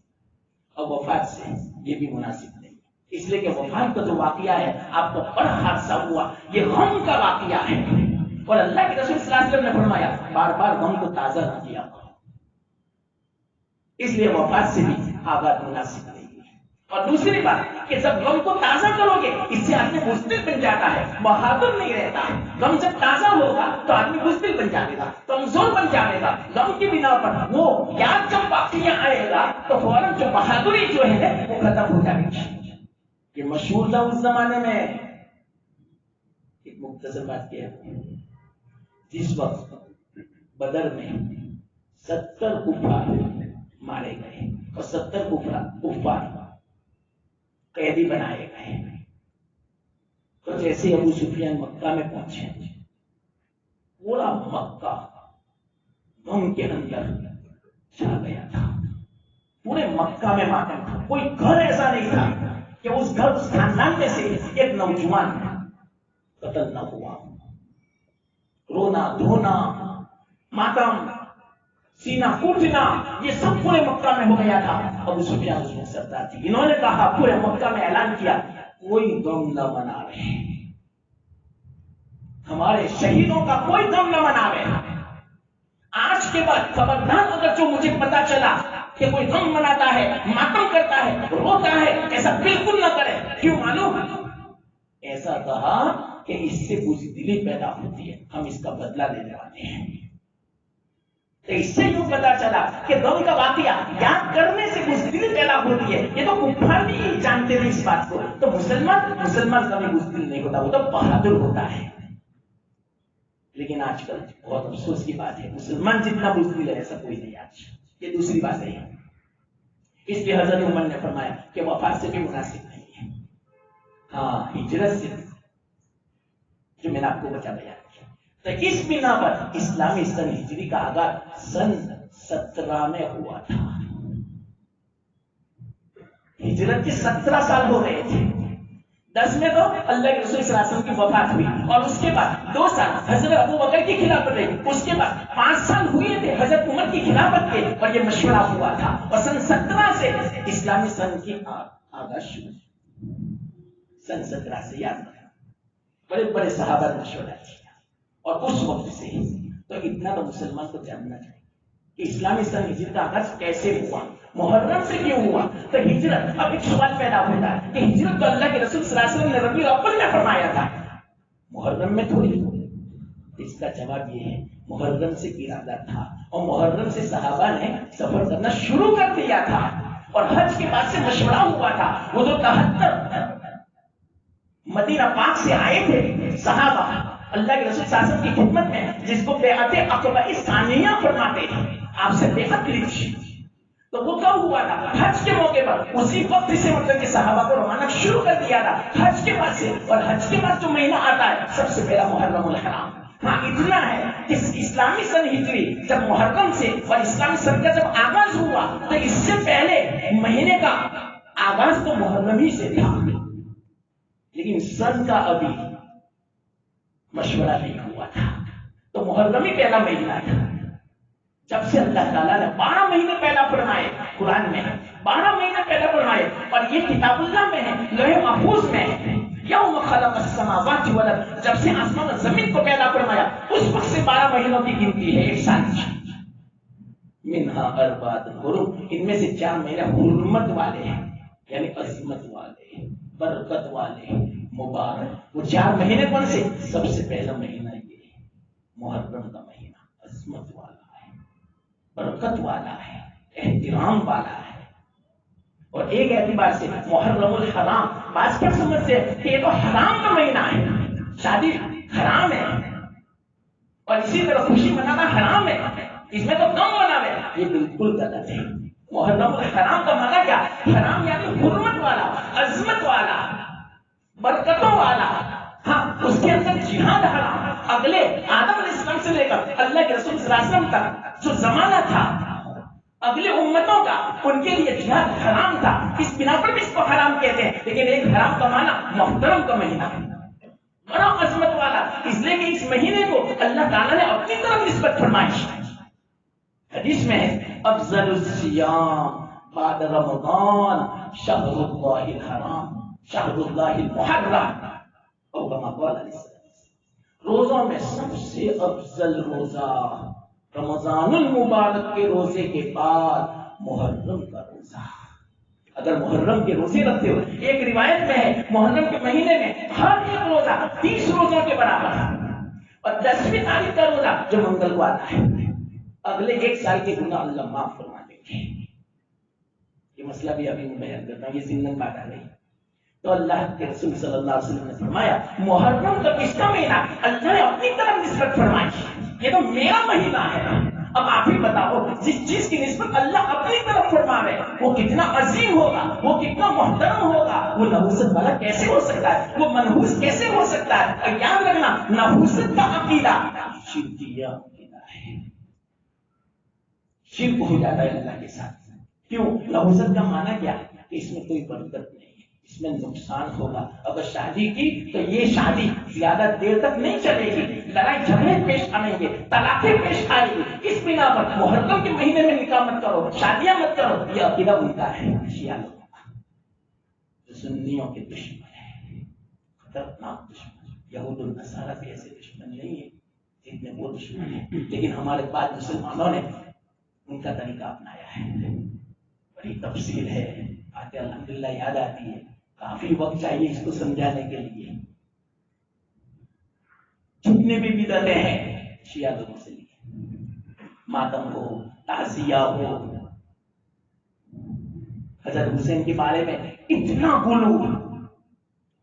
اور وفات سے یہ بھی مناسب نہیں، اس لیے کہ وفات کا جو واقعہ ہے آپ کو بڑا حادثہ ہوا، یہ غم کا واقعہ ہے. اور اللہ کے رسول صلی اللہ علیہ وسلم نے فرمایا بار بار غم کو تازہ نہ کیا کرو، اس لیے وفات سے بھی آغاز مناسب نہیں. اور دوسری بات کہ جب غم کو تازہ کرو گے اس سے آدمی بزدل بن جاتا ہے، بہادر نہیں رہتا. غم جب تازہ ہوگا تو آدمی بزدل بن جائے گا، کمزور بن جائے گا. غم کی بنا پر وہ یاد جب واقعہ آئے گا تو فوراً جو بہادری جو ہے وہ ختم ہو جائے گی. یہ مشہور تھا اس زمانے میں. ایک مختصر بات کیا ہے، جس وقت بدر میں 70 کفار مارے گئے اور 70 کفار قیدی بنائے گئے، تو جیسے ابو سفیان مکہ میں پہنچے پورا مکہ غم کے اندر چھا گیا تھا. پورے مکہ میں ماتم تھا. کوئی گھر ایسا نہیں تھا کہ اس گھر اس خاندان میں سے ایک نوجوان قتل نہ ہوا. رونا دھونا، ماتم، سینہ پھوٹنا، یہ سب پورے مکہ میں ہو گیا تھا. ابو سفیان اس میں سردار تھی. انہوں نے کہا پورے مکہ میں اعلان کیا کوئی غم نہ مناوے، ہمارے شہیدوں کا کوئی غم نہ مناوے. آج کے بعد خبردار اگر جو مجھے پتا چلا کہ کوئی غم مناتا ہے، ماتم کرتا ہے، روتا ہے، ایسا بالکل نہ کرے. کیوں معلوم؟ ایسا کہا کہ اس سے بزدلی پیدا ہوتی ہے، ہم اس کا بدلہ لینے والے ہیں. تو اس سے یوں پتا چلا کہ غم کا واقعہ یاد کرنے سے بزدلی پیدا ہوتی ہے. یہ تو کفار بھی جانتے تھے اس بات کو. تو مسلمان کبھی بزدل نہیں ہوتا، وہ تو بہادر ہوتا ہے. لیکن آج کل بہت افسوس کی بات ہے مسلمان جتنا بزدل ہے ایسا کوئی نہیں آج. یہ دوسری بات ہے. اس لیے حضرت عمر نے فرمایا کہ وفات سے بھی مناسب نہیں ہے. ہاں ہجرت سے جو میں نے آپ کو بیان کیا. تو اس بنا پر اسلامی سن ہجری کا آغاز سن 17 میں ہوا تھا. ہجرت کے 17 سال ہو گئے تھے. 10 میں تو اللہ کے رسول صلی اللہ علیہ وسلم کی وفات ہوئی اور اس کے بعد 2 سال حضرت ابو بکر کی خلافت رہی. اس کے بعد 5 سال ہوئے تھے حضرت عمر کی خلافت کے اور یہ مشورہ ہوا تھا اور سن 17 سے اسلامی سن کی آغاز شروع. سن 17 سے یاد رکھنا بڑے بڑے صحابہ نے مشورہ کیا اور اس وقت سے تو اتنا تو مسلمان کو جاننا چاہیے کہ اسلامی سن ہجرت کا آغاز کیسے ہوا, محرم سے کیوں ہوا. تو ہجرت, اب ایک سوال پیدا ہوتا ہے کہ ہجرت تو اللہ کے رسول صلی اللہ علیہ وسلم نے ربیع الاول میں فرمایا تھا, محرم میں تھوڑی. اس کا جواب یہ ہے محرم سے ارادہ تھا اور محرم سے صحابہ نے سفر کرنا شروع کر دیا تھا اور حج کے بعد سے مشورہ ہوا تھا. وہ جو 73 مدینہ پاک سے آئے تھے صحابہ اللہ کے رسول صلی اللہ علیہ وسلم کی خدمت میں, جس کو بیعت عقبہ ثانیہ فرماتے ہیں, آپ سے بیعت لی تھی. تو وہ کب ہوا تھا؟ حج کے موقع پر. اسی وقت سے مطلب کہ صحابہ کو روانہ شروع کر دیا تھا حج کے بعد سے. اور حج کے بعد جو مہینہ آتا ہے سب سے پہلا محرم الحرام. ہاں اتنا ہے کہ اسلامی سن ہجری جب محرم سے اور اسلامی سن کا جب آغاز ہوا تو اس سے پہلے مہینے کا آغاز تو محرم ہی سے تھا, لیکن سن کا ابھی مشورہ نہیں ہوا تھا. تو محرم ہی پہلا مہینہ تھا. جب سے اللہ تعالیٰ نے 12 مہینے پہلا فرمائے, قرآن میں 12 مہینے پہلا فرمائے اور یہ کتاب اللہ میں ہے, لوح محفوظ میں ہے. یوم خلق السماوات والارض, جب سے آسمان اور زمین کو پیدا فرمایا اس وقت سے 12 مہینوں کی گنتی ہے ایک سال کی. منہا اربعۃ حرم, ان میں سے 4 مہینے حرمت والے ہیں یعنی عظمت والے, برکت والے, مبارک. وہ 4 مہینے کون سے؟ سب سے پہلا مہینہ یہ محرم کا مہینہ, عظمت والا ہے, برکت والا ہے, احترام والا ہے. اور ایک اعتبار سے محرم الحرام, بعض کیا سمجھتے ہیں کہ یہ تو حرام کا مہینہ ہے, شادی حرام ہے اور اسی طرح خوشی منانا حرام ہے, اس میں تو کم مناوے. یہ بالکل غلط ہے. محرم الحرام کا معنی کیا؟ حرام یعنی حرمت والا, عظمت والا, برکتوں والا. ہاں اس کے اندر جہاد حرام. اگلے آدم علیہ السلام سے لے کر اللہ کے رسول صلی اللہ علیہ وسلم تک جو زمانہ تھا اگلے امتوں کا, ان کے لیے جہاد حرام تھا. اس بنا پر بھی اس کو حرام کہتے ہیں, لیکن ایک حرام کا معنی محترم کا مہینہ ہے, بڑا عظمت والا. اس لیے کہ اس مہینے کو اللہ تعالیٰ نے اپنی طرف نسبت فرمائی. حدیث میں ہے افضل الصیام بعد رمضان شہر اللہ الحرام شہر اللہ المحرم, اور کما قال علیہ السلام, روزوں میں سب سے افضل روزہ رمضان المبارک کے روزے کے بعد محرم کا روزہ. اگر محرم کے روزے رکھتے ہو, ایک روایت میں ہے محرم کے مہینے میں ہر ایک روزہ 30 روزوں کے برابر ہے اور 10ویں تاریخ کا روزہ جو منگل کو آتا ہے اگلے 1 سال کے گناہ اللہ معاف فرما دیں گے. یہ مسئلہ بھی ابھی میں بیان کرتا ہوں, یہ ضمن بات آ گئی. تو اللہ کے رسول صلی اللہ علیہ وسلم نے فرمایا محرم کا کس کا مہینہ اللہ نے اپنی طرف نسبت فرمائی, یہ تو میرا مہینہ ہے. اب آپ ہی بتاؤ جس چیز کی نسبت اللہ اپنی طرف فرماوے وہ کتنا عظیم ہوگا, وہ کتنا محترم ہوگا, وہ نحوست والا کیسے ہو سکتا ہے, وہ منحوس کیسے ہو سکتا ہے. اور یاد رکھنا نحوست کا عقیدہ شرکیہ عقیدہ ہے, شرک ہو جاتا ہے اللہ کے ساتھ. کیوں؟ نحوست کا معنی کیا ہے کہ اس میں کوئی برکت نہیں ہے, اس میں نقصان ہوگا. اگر شادی کی تو یہ شادی زیادہ دیر تک نہیں چلے گی, لڑائی جھگڑے پیش آئیں گے, طلاقیں پیش آئیں گی. اس بنا پر محرم کے مہینے میں نکاح مت کرو, شادیاں مت کرو. یہ عقیدہ بنتا ہے شیعہ لوگوں کا, جو سنیوں کے دشمن ہے, خطرناک دشمن. یہود النصارہ کے ایسے دشمن نہیں ہے جتنے وہ دشمن ہیں, لیکن ہمارے بعد مسلمانوں نے ان کا طریقہ اپنایا ہے. بڑی تفصیل ہے, آتے الحمدللہ یاد آتی ہے, کافی وقت چاہیے اس کو سمجھانے کے لیے. جتنے بھی بدعتیں ہیں شیعہ لوگوں سے لیے, ماتم ہو, تعزیہ ہو, حضرت حسین کے بارے میں اتنا غلو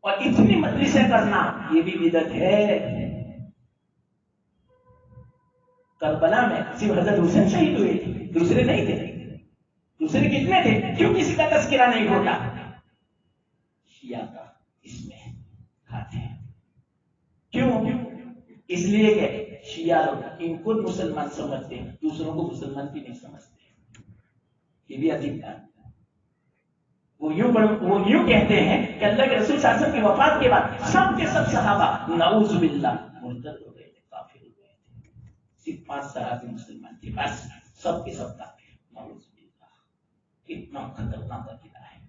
اور اتنی مجلسیں کرنا, یہ بھی بدعت ہے. کربلا میں صرف حضرت حسین شہید ہوئے تھے، دوسرے نہیں تھے. دوسرے کتنے تھے؟ کیوں کسی کا تذکرہ نہیں ہوتا؟ شیعہ کا اس میں ہاتھ ہے. کیوں؟ اس لیے کہ شیعہ لوگ ان کو مسلمان سمجھتے ہیں، دوسروں کو مسلمان بھی نہیں سمجھتے. یہ بھی عجیب بات. وہ یوں کہتے ہیں کہ اللہ کے رسول صلی اللہ علیہ وسلم کی وفات کے بعد سب کے سب صحابہ نعوذ باللہ مرتد ہو گئے تھے، کافر ہو گئے تھے. صرف 5 صحابی مسلمان تھے، بس سب کے سب کافر. نعوذ باللہ. کتنا خطرناک عقیدہ ہے.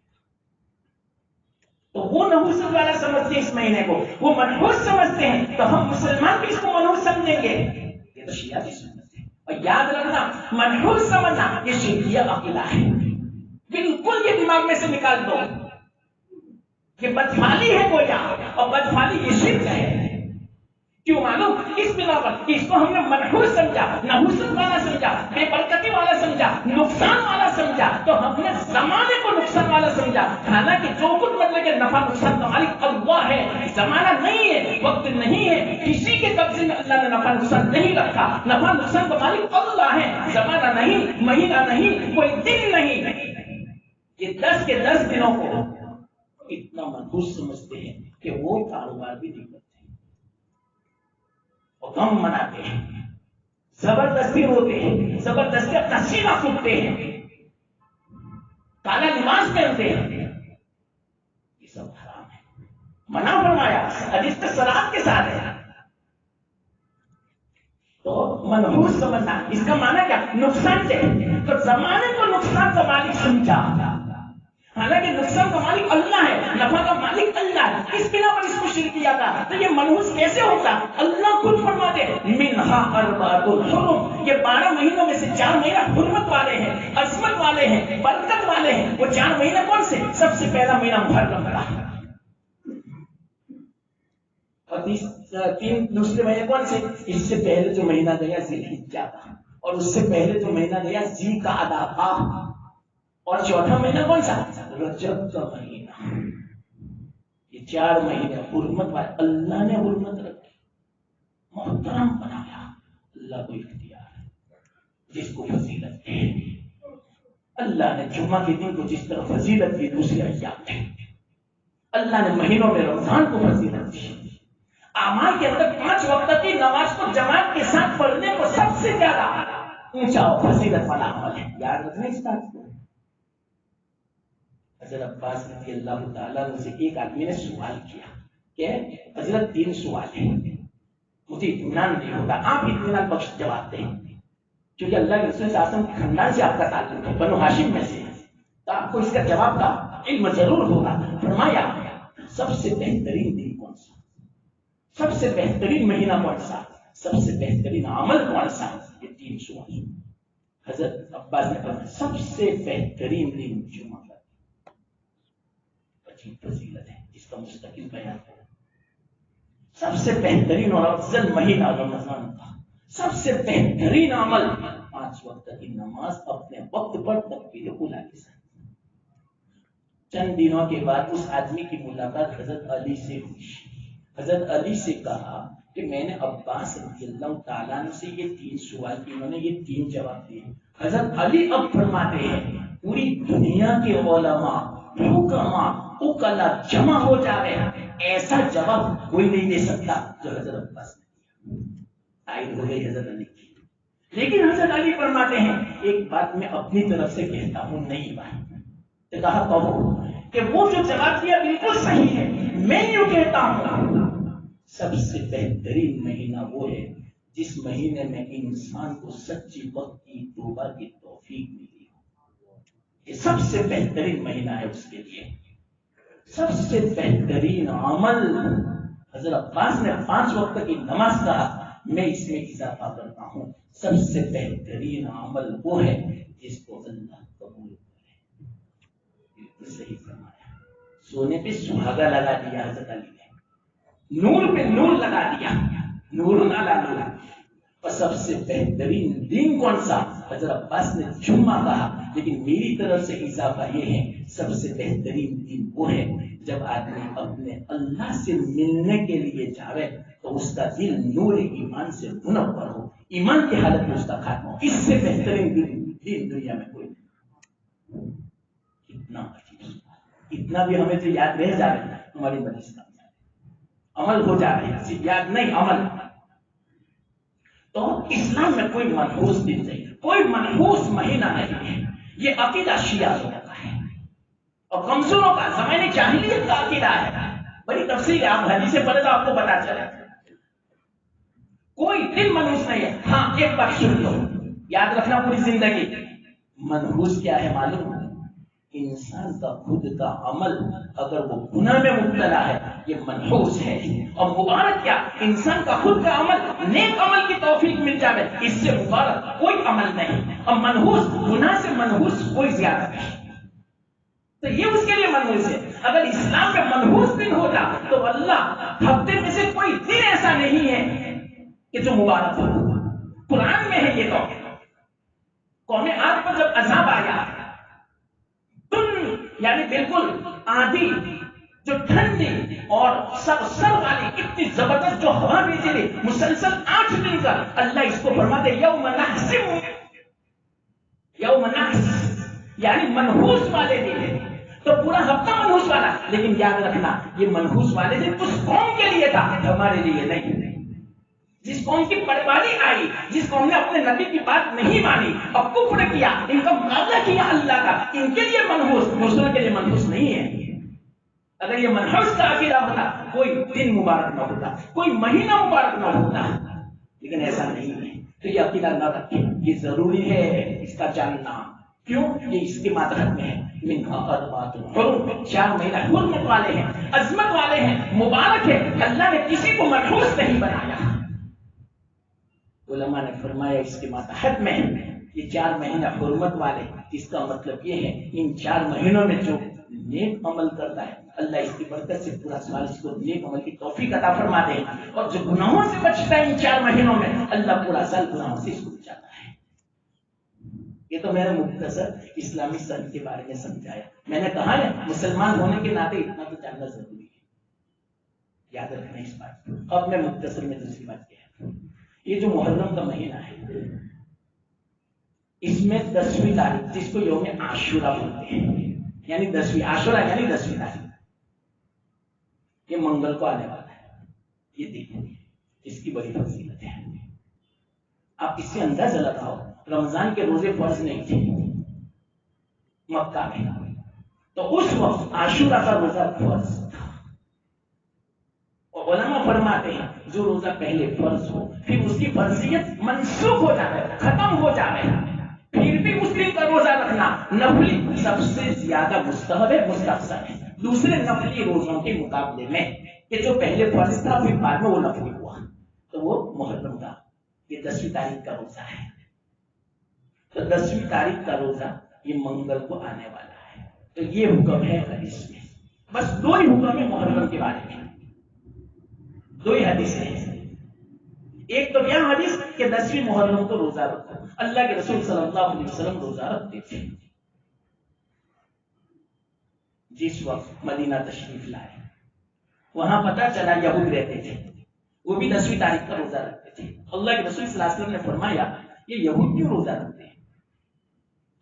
تو وہ نحوست والا سمجھتے ہیں اس مہینے کو، وہ منحوس سمجھتے ہیں، تو ہم مسلمان بھی اس کو منحوس سمجھیں گے. یہ تو شیعہ بھی سمجھتے ہیں. اور یاد رکھنا، منحوس سمجھنا یہ شرکیہ عقیدہ ہے. بالکل یہ دماغ میں سے نکال دو. یہ بدفعلی ہے گویا، اور بدفعلی یہ شرک ہے. کیوں معلوم؟ اس بنا پر اس کو ہم نے منحوس سمجھا، نحوست والا سمجھا، بے برکتی والا سمجھا، نقصان والا سمجھا، تو ہم نے زمانے کو نقصان والا سمجھا. حالانکہ جو کچھ مطلب کہ نفع نقصان کا مالک اللہ ہے، زمانہ نہیں ہے، وقت نہیں ہے، کسی کے قبضے میں اللہ نے نفع نقصان نہیں رکھا. نفع نقصان کا مالک اللہ ہے، زمانہ نہیں، مہینہ نہیں، کوئی دن نہیں. یہ 10 کے 10 دنوں کو اتنا منحوس سمجھتے ہیں کہ وہ کاروبار بھی نہیں کرتے اور غم مناتے ہیں، زبردستی روتے ہیں، زبردستی اپنا سینہ پھوٹتے ہیں، کالا لباس پہنتے ہیں. یہ سب حرام ہے، منع فرمایا، حدیث میں صراحت کے ساتھ ہے. تو منحوس سمجھنا اس کا معنی کیا؟ نقصان سے. تو زمانے کو نقصان کا مالک سمجھا، حالانکہ نقصان کا مالک اللہ ہے، نفع کا مالک اللہ ہے. اس بنا پر اس کو شرک کیا تھا. تو یہ منحوس کیسے ہوتا؟ اللہ خود فرماتے ہیں منہا اربعۃ حرم، یہ 12 مہینوں میں سے 4 مہینے حرمت والے ہیں، عظمت والے ہیں، برکت والے ہیں. وہ 4 مہینے کون سے؟ سب سے پہلا مہینہ محرم کا، اور 3 دوسرے مہینے کون سے؟ اس سے پہلے جو مہینہ گیا ذی الحجہ کا، اور اس سے پہلے جو مہینہ گیا ذی قعدہ کا، اور چوتھا مہینہ کون سا؟ رجب کا مہینہ. یہ 4 مہینے حرمت والے، اللہ نے حرمت رکھی، محترم بنایا. اللہ کو اختیار ہے جس کو فضیلت ہے. اللہ نے جمعہ کے دن کو جس طرح فضیلت دی دوسرے ایام میں، اللہ نے مہینوں میں رمضان کو فضیلت دی. اعمال کے اندر 5 وقت کی نماز کو جماعت کے ساتھ پڑھنے کو سب سے زیادہ اونچا اور فضیلت والا عمل ہے. یاد رکھنا اس بات کو. حضرت عباس رضی اللہ تعالیٰ عنہ سے ایک آدمی نے سوال کیا کہ حضرت 3 سوال ہیں، مجھے اطمینان نہیں ہوتا، آپ اطمینان بخش جواب دیں، کیونکہ اللہ کے رسول صلی اللہ علیہ وسلم کے خاندان سے آپ کا تعلق ہے، بنو ہاشم میں سے، تو آپ کو اس کا جواب کا علم ضرور ہوگا. فرمایا سب سے بہترین دن کون سا، سب سے بہترین مہینہ کون سا، سب سے بہترین عمل کون سا؟ یہ 3 سوال. حضرت عباس نے فرمایا سب سے بہترین دن جمعہ کا. فضیلت ہے اس کا مستقل بیان ہے. سب سے بہترین اور افضل مہینہ رمضان کا، سب سے بہترین عمل 5 وقت کی نماز اپنے وقت پر تکبیر اولیٰ کے ساتھ. چند دنوں کے بعد اس آدمی کی ملاقات حضرت علی سے ہوئی. حضرت علی سے کہا کہ میں نے عباس رضی اللہ تعالیٰ عنہ سے یہ 3 سوال کی، انہوں نے یہ 3 جواب دیے. حضرت علی اب فرماتے ہیں پوری دنیا کے علماء، حکماء، اوکلا جمع ہو جاوے، ایسا جواب کوئی نہیں دے سکتا جو حضرت عباس نے دیا. عائد ہو گئی حضرت علی کی. لیکن حضرت علی فرماتے ہیں ایک بات میں اپنی طرف سے کہتا ہوں، نئی بات. تو کہا کہو کہ وہ جو جواب دیا بالکل صحیح ہے. میں یوں کہتا ہوں سب سے بہترین مہینہ وہ ہے جس مہینے میں انسان کو سچی وقت کی توبہ کی توفیق ملی ہو. یہ سب سے بہترین مہینہ ہے اس کے لیے. سب سے بہترین عمل، حضرت عباس نے 5 وقت کی نماز کہا، میں اس میں اضافہ کرتا ہوں سب سے بہترین عمل وہ ہے جس کو اللہ قبول کرے. بالکل صحیح فرمایا. سونے پہ سہاگا لگا دیا حضرت علی نے، نور پہ نور لگا دیا، نور علی نور. اور سب سے بہترین دین کون سا؟ حضرت عباس نے جمعہ کہا، لیکن میری طرف سے اضافہ یہ ہے سب سے بہترین دین وہ ہے جب آدمی اپنے اللہ سے ملنے کے لیے جاوے تو اس کا دل نور ایمان سے منور ہو، ایمان کی حالت میں اس کا خاتمہ ہو۔ اس سے بہترین دین دنیا میں کوئی نہیں۔ اتنا عجیب، اتنا بھی ہمیں تو یاد رہ جا رہا ہے ہماری مجلس کا عمل ہو جا رہا ہے، صرف یاد نہیں عمل۔ تو اسلام میں کوئی منحوس دن نہیں، کوئی منحوس مہینہ نہیں ہے، یہ عقیدہ شیعہ لوگوں کا ہے اور کمزوروں کا زمانے جاہلیت کا عقیدہ ہے۔ بڑی تفصیل ہے، آپ حدیث پڑھے تو آپ کو پتا چلے، کوئی دن منحوس نہیں ہے۔ ہاں ایک بات سن لو، یاد رکھنا پوری زندگی، منحوس کیا ہے معلوم؟ انسان کا خود کا عمل اگر وہ گناہ میں مبتلا ہے یہ منحوس ہے، اور مبارک کیا انسان کا خود کا عمل نیک عمل کی توفیق مل جائے، اس سے مبارک کوئی عمل نہیں۔ اور منحوس گناہ سے منحوس کوئی زیادہ نہیں، تو یہ اس کے لیے منحوس ہے۔ اگر اسلام میں منحوس دن ہوتا تو اللہ ہفتے میں سے کوئی دن ایسا نہیں ہے کہ جو مبارک ہو۔ قرآن میں ہے یہ تو، قوم عاد پر جب عذاب آیا، یعنی بالکل آندھی جو ٹھنڈی اور سر والی اتنی زبردست جو ہوا بھیجی تھی مسلسل 8 دن کا، اللہ اس کو فرماتے یوم نحسم، یوم نحس یعنی منحوس والے دن ہے، تو پورا ہفتہ منحوس والا۔ لیکن یاد رکھنا یہ منحوس والے دن اس قوم کے لیے تھا، ہمارے لیے نہیں۔ جس قوم کی بربادی آئی، جس قوم نے اپنے نبی کی بات نہیں مانی اور کفر کیا، ان کا مقابلہ کیا اللہ کا، ان کے لیے منحوس، دوسروں کے لیے منحوس نہیں ہے۔ اگر یہ منحوس کا عقیدہ ہوتا کوئی دن مبارک نہ ہوتا، کوئی مہینہ مبارک نہ ہوتا، لیکن ایسا نہیں ہے۔ تو یہ عقیدہ نہ رکھیں، یہ ضروری ہے اس کا جاننا۔ کیوں؟ یہ اس کے ماتحت میں ہے، منہا اربعۃ حرم، 4 مہینہ حرمت والے ہیں، عظمت والے ہیں، مبارک ہے۔ اللہ نے کسی کو منحوس نہیں بنایا۔ علماء نے فرمایا اس کے ماتحت میں یہ 4 مہینہ حرمت والے، اس کا مطلب یہ ہے ان 4 مہینوں میں جو نیک عمل کرتا ہے اللہ اس کی برکت سے پورا سال اس کو نیک عمل کی توفیق عطا فرما دے، اور جو گناہوں سے بچتا ہے ان 4 مہینوں میں اللہ پورا سال گناہوں سے اس کو بچاتا ہے۔ یہ تو میں نے مختصر اسلامی سن کے بارے میں سمجھایا۔ میں نے کہا ہے مسلمان ہونے کے ناطے اتنا تو جاننا ضروری ہے، یاد رکھنا اس بات کو۔ اب میں مختصر میں دوسری بات کیا ہے، یہ جو محرم کا مہینہ ہے اس میں 10ویں تاریخ جس کو یوم عاشورہ بولتے ہیں، یعنی 10ویں عاشورہ یعنی 10ویں تاریخ، یہ منگل کو آنے والا ہے۔ یہ دیکھیں اس کی بڑی فضیلت ہے۔ آپ اس سے اندازہ لگاؤ رمضان کے روزے فرض نہیں تھے مکہ میں، تو اس وقت عاشورہ کا روزہ فرض تھا۔ علماء فرماتے ہیں جو روزہ پہلے فرض ہو پھر اس کی فرضیت منسوخ ہو جائے، ختم ہو جائے، پھر بھی مسلم کا روزہ رکھنا نفلی سب سے زیادہ مستحب ہے، مستحسن ہے دوسرے نفلی روزوں کے مقابلے میں، کہ جو پہلے فرض تھا پھر بعد میں وہ نفلی ہوا، تو وہ محرم کا یہ 10ویں تاریخ کا روزہ ہے۔ تو 10ویں تاریخ کا روزہ یہ منگل کو آنے والا ہے، تو یہ حکم ہے حدیث میں۔ بس 2 ہی حکم ہے محرم کے بارے میں، 2 ہی حدیث ہیں۔ ایک تو کیا حدیث کہ 10ویں محرم کو روزہ رکھو، اللہ کے رسول صلی اللہ علیہ وسلم روزہ رکھتے تھے۔ جس وقت مدینہ تشریف لائے وہاں پتہ چلا یہود رہتے تھے، وہ بھی 10ویں تاریخ کا روزہ رکھتے تھے۔ اللہ کے رسول صلی اللہ علیہ وسلم نے فرمایا یہ یہود کیوں روزہ رکھتے ہیں؟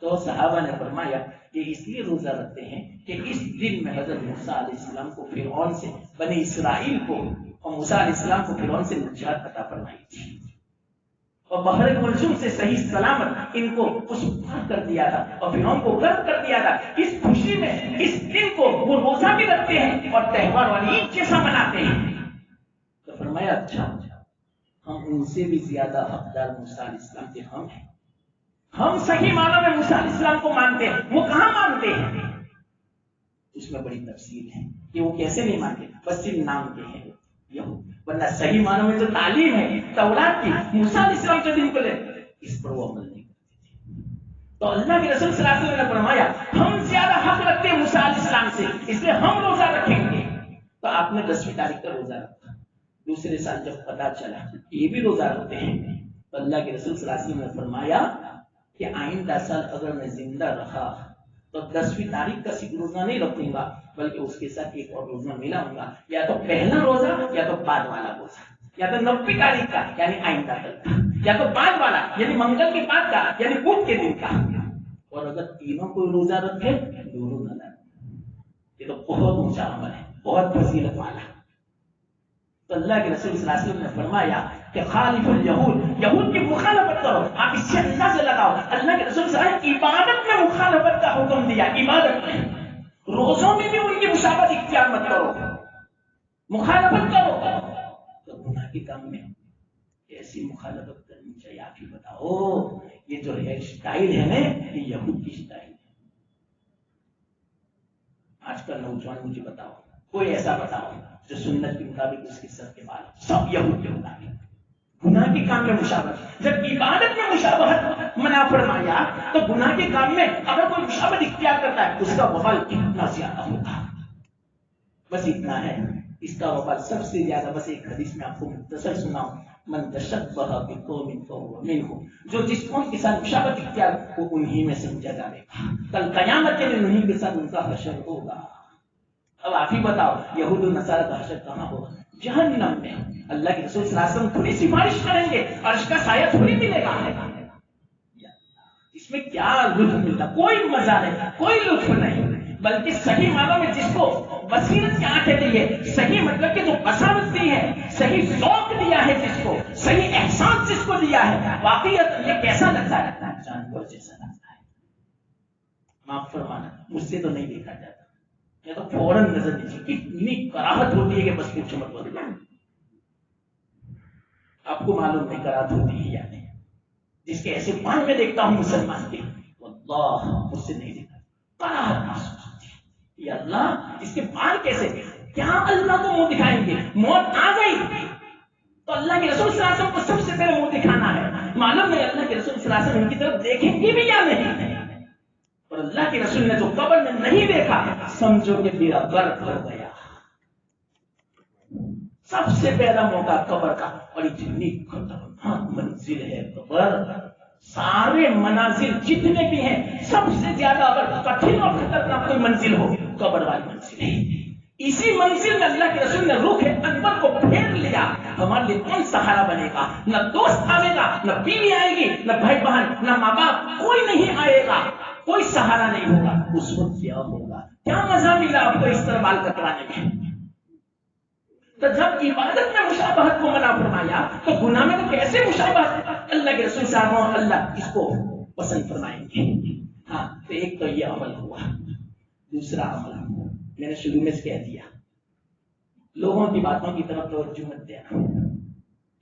تو صحابہ نے فرمایا کہ اس لیے روزہ رکھتے ہیں کہ اس دن میں حضرت موسیٰ علیہ السلام کو فرعون سے، بنی اسرائیل کو اور موسیٰ علیہ السلام کو فرعون سے نجات عطا فرمائی تھی، اور بحر کلثوم سے صحیح سلامت ان کو اس پار کر دیا تھا اور فرعون کو غرق کر دیا تھا۔ اس خوشی میں اس دن کو وہ روزہ بھی رکھتے ہیں اور تہوار والی عید جیسا مناتے ہیں۔ تو فرمایا اچھا ہم ان سے بھی زیادہ حقدار موسیٰ علیہ السلام کے ہم ہیں، ہم صحیح معنوں میں موسیٰ علیہ السلام کو مانتے ہیں، وہ کہاں مانتے ہیں؟ اس میں بڑی تفصیل ہے کہ وہ کیسے نہیں مانتے، بس صرف نام کے ہیں یہود، ورنہ صحیح معنوں میں جو تعلیم ہے تورات کی موسیٰ علیہ السلام جو دن کو لے اس پر وہ عمل نہیں کرتے تھے۔ تو اللہ کے رسول صلی اللہ علیہ وسلم نے فرمایا ہم زیادہ حق رکھتے ہیں موسیٰ علیہ السلام سے، اس لیے ہم روزہ رکھیں گے۔ تو آپ نے 10ویں تاریخ کا روزہ رکھا۔ دوسرے سال جب پتا چلا یہ بھی روزہ رکھتے ہیں تو اللہ کے رسول صلی اللہ علیہ وسلم نے فرمایا کہ آئندہ سال اگر میں زندہ رہا تو 10ویں تاریخ کا صرف روزہ نہیں رکھوں گا، بلکہ اس کے ساتھ ایک اور روزہ ملاؤں گا، یا تو پہلا روزہ یا تو بعد والا روزہ، یا تو 90 تاریخ کا یعنی آئندہ کل کا، یا تو بعد والا یعنی منگل کے بعد کا یعنی بدھ کے دن کا، اور اگر تینوں کو روزہ رکھے دونوں نہ لگے۔ یہ تو بہت اونچا عمل ہے، بہت فضیلت والا ہے۔ تو اللہ کے رسول صلی اللہ علیہ وسلم نے فرمایا کہ خالف الیہود، یہود کی مخالفت کرو۔ آپ اس سے اندازہ لگاؤ، اللہ کے رسول صلی اللہ علیہ وسلم عبادت میں مخالفت کا حکم دیا، عبادت میں، روزوں میں بھی ان کی مشابہت اختیار مت کرو، مخالفت کرو۔ تو گناہ کے کام میں ایسی مخالفت کرنی چاہیے؟ آپ ہی بتاؤ۔ یہ جو ہیئر اسٹائل ہے نا، یہ یہود کی اسٹائل ہے۔ آج کل نوجوان مجھے بتاؤ، کوئی ایسا بتاؤ جو سنت کے مطابق اس کے سر کے بال سب یہود کے مطابق۔ گناہ کے کام میں مشابہت، جب عبادت میں مشابہت منع فرمایا تو گناہ کے کام میں اگر کوئی مشابہت اختیار کرتا ہے اس کا وبال کتنا زیادہ ہوگا۔ بس اتنا ہے، اس کا وبال سب سے زیادہ، بس ایک حدیث میں آپ کو مختصر سناؤں، من تشبہ بقوم فہو منہم، جو جس قوم کے ساتھ مشابہت اختیار وہ انہی میں سمجھا جائے گا، کل قیامت کے دن انہی کے ساتھ ان کا حشر ہوگا۔ اب آپ ہی بتاؤ، یہود و نصارہ کا حشر کہاں ہوگا؟ جہنم میں۔ اللہ کے رسول صلی اللہ علیہ وسلم تھوڑی سفارش کریں گے، عرش کا سایہ تھوڑی ملے گا۔ اس میں کیا لطف ملتا؟ کوئی مزہ نہیں، کوئی لطف نہیں، بلکہ صحیح معنوں میں جس کو بصیرت کی آنکھیں دی ہے، صحیح مطلب کہ جو بصارت دی ہے، صحیح ذوق دیا ہے جس کو، صحیح احساس جس کو دیا ہے، واقعیت یہ کیسا لگتا ہے؟ جانور جیسا لگتا ہے۔ معاف فرمانا، مجھ سے تو نہیں دیکھا جاتا، یہ تو فوراً نظر دیجیے، اتنی کراہت ہوتی ہے کہ بس پوچھو مت بدلا۔ آپ کو معلوم نہیں کراہت ہوتی ہے یا نہیں؟ جس کے ایسے بال میں دیکھتا ہوں مسلمان کے، واللہ مجھ سے نہیں دیکھا، کراہت محسوس ہوتی ہے۔ یا اللہ، اس کے بال کیسے؟ کیا اللہ کو منہ دکھائیں گے؟ موت آ گئی تو اللہ کے رسول صلی اللہ علیہ وسلم کو سب سے پہلے منہ دکھانا ہے، معلوم نہیں اللہ کے رسول صلی اللہ علیہ وسلم ان کی طرف دیکھیں گے بھی یا نہیں۔ اور اللہ کے رسول نے جو قبر میں نہیں دیکھا، سمجھو کہ میرا غرق ہو گیا۔ سب سے پہلا موقع قبر کا، اور اتنی خطرناک منزل ہے قبر، سارے منازل جتنے بھی ہیں سب سے زیادہ اگر کٹھن اور خطرناک کوئی منزل ہو، قبر والی منزل ہے۔ اسی منزل میں اللہ کے رسول نے روح انور کو پھیر لیا۔ ہمارے لیے کون سہارا بنے گا؟ نہ دوست آئے گا، نہ بیوی آئے گی، نہ بھائی بہن، نہ ماں باپ، کوئی نہیں آئے گا، کوئی سہارا نہیں ہوگا۔ اس وقت کیا ہوگا؟ کیا مزہ ملا آپ کو اس طرح بال کٹوانے میں؟ تو جب عبادت میں مشابہت کو منع فرمایا تو گناہ میں تو کیسے مشابہت؟ اللہ کے رسول صاحب اللہ اس کو پسند فرمائیں گے۔ ہاں، تو ایک تو یہ عمل ہوا۔ دوسرا عمل میں نے شروع میں کہہ دیا، لوگوں کی باتوں کی طرف توجہ مت دینا۔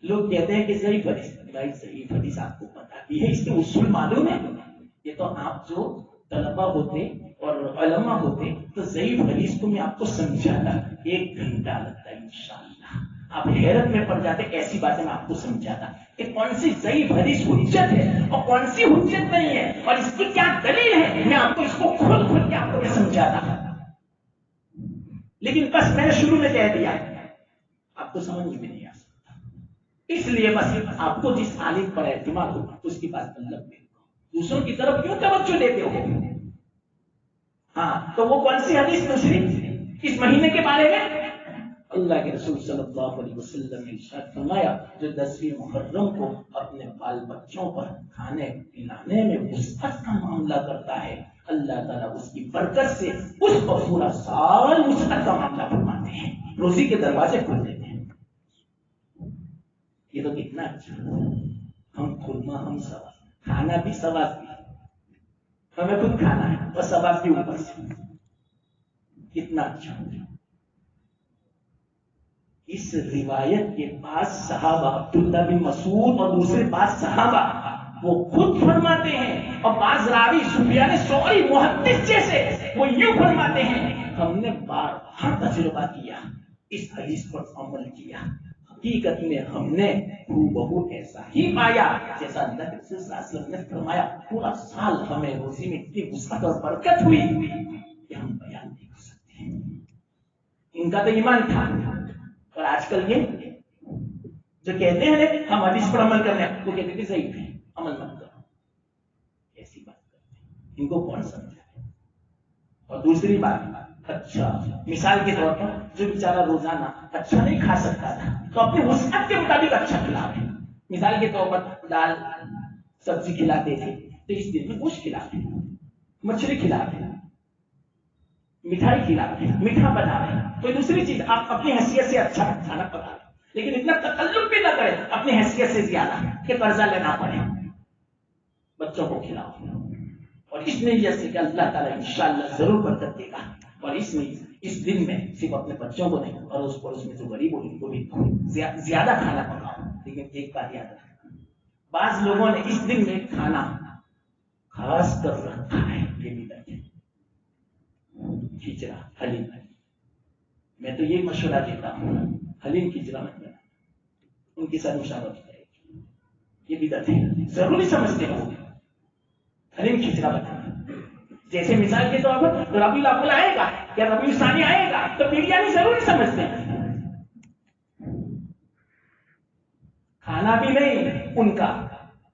لوگ کہتے ہیں کہ ضعیف حدیث، بھائی ضعیف حدیث آپ کو پتا بھی ہے، اس کے اصول معلوم ہے؟ یہ تو آپ جو طلبہ ہوتے اور علماء ہوتے تو ضعیف حدیث کو میں آپ کو سمجھاتا، 1 گھنٹہ لگتا ہے انشاءاللہ، آپ حیرت میں پڑ جاتے، ایسی باتیں میں آپ کو سمجھاتا کہ کون سی ضعیف حدیث حجت ہے اور کون سی حجت نہیں ہے، اور اس کی کیا دلیل ہے، میں آپ کو اس کو کھول کھول کے آپ کو سمجھاتا۔ لیکن بس میں نے شروع میں کہہ دیا، آپ کو سمجھ میں نہیں آ سکتا، اس لیے بس آپ کو جس عالم پر اعتماد ہوگا اس کی بات پر لگ گئے، دوسروں کی طرف کیوں توجہ دیتے ہو؟ ہاں، تو وہ کون سی حدیث دوسری اس مہینے کے بارے میں؟ اللہ کے رسول صلی اللہ علیہ وسلم نے ارشاد فرمایا، جو 10ویں محرم کو اپنے بال بچوں پر کھانے پلانے میں وسعت کا معاملہ کرتا ہے، اللہ تعالیٰ اس کی برکت سے اس کو پورا سال وسعت کا معاملہ فرماتے ہیں، روزی کے دروازے کھول دیتے ہیں۔ یہ تو کتنا اچھا، ہم خورما، ہم ثواب، کھانا بھی ثواب بھی، ہمیں خود کھانا ہے اور ثواب بھی اوپر سے، کتنا اچھا۔ اس روایت کے بعد صحابہ عبداللہ بن مسعود اور دوسرے بعض صحابہ وہ خود فرماتے ہیں، اور بعض راوی سفیان ثوری محدث جیسے وہ یوں فرماتے ہیں، ہم نے بارہا تجربہ کیا، اس حدیث پر عمل کیا، حقیقت میں ہم نے بہو ایسا ہی پایا جیسا اللہ کے رسول صلی اللہ علیہ وسلم نے فرمایا۔ پورا سال ہمیں روزی میں اتنی وسعت اور برکت ہوئی کہ ہم بیان نہیں کر سکتے۔ ان کا تو ایمان تھا، اور آج کل یہ جو کہتے ہیں ہم حدیث پر عمل کرنے ہیں، وہ کہتے ہیں ضعیف ہے، عمل مت کرو، ایسی بات کرتے ہیں، ان کو کون سمجھا؟ اور دوسری بات، اچھا مثال کے طور پر جو بیچارہ روزانہ اچھا نہیں کھا سکتا تھا تو اپنے وسعت کے مطابق اچھا کھلاتے، مثال کے طور پر دال سبزی کھلاتے تھے تو اس دن میں گوشت کھلاتے، مچھلی کھلاتے، مٹھائی کھلاتے، میٹھا بنا رہے، کوئی دوسری چیز آپ اپنی حیثیت سے اچھا کھانا پکا رہے، لیکن اتنا تکلف بھی نہ کرے اپنی حیثیت سے زیادہ کہ قرضہ لینا پڑے، بچوں کو کھلاؤ، اور اس نیت سے کہ اللہ تعالیٰ انشاءاللہ ضرور برکت دے گا، اور اس دن میں صرف اپنے بچوں کو نہیں اور اس پڑوس میں جو غریب ہو ان کو بھی زیادہ کھانا پکاؤ، لیکن ایک بات یاد رکھنا، بعض لوگوں نے اس دن میں کھانا خاص کر رکھا ہے، یہ بھی دیکھیں، کھچڑا حلیم، میں تو یہ مشورہ دیتا ہوں حلیم کھچڑا مت بنا، ان کی سر مشاورت ہو جائے گی، یہ بھی دیکھیں، ضروری سمجھتے ہو حلیم کھچڑا بنا، جیسے مثال کے طور پر ربیع الاول آئے گا یا ربیع ثانی آئے گا تو بریانی ضروری سمجھتے ہیں، کھانا بھی نہیں ان کا،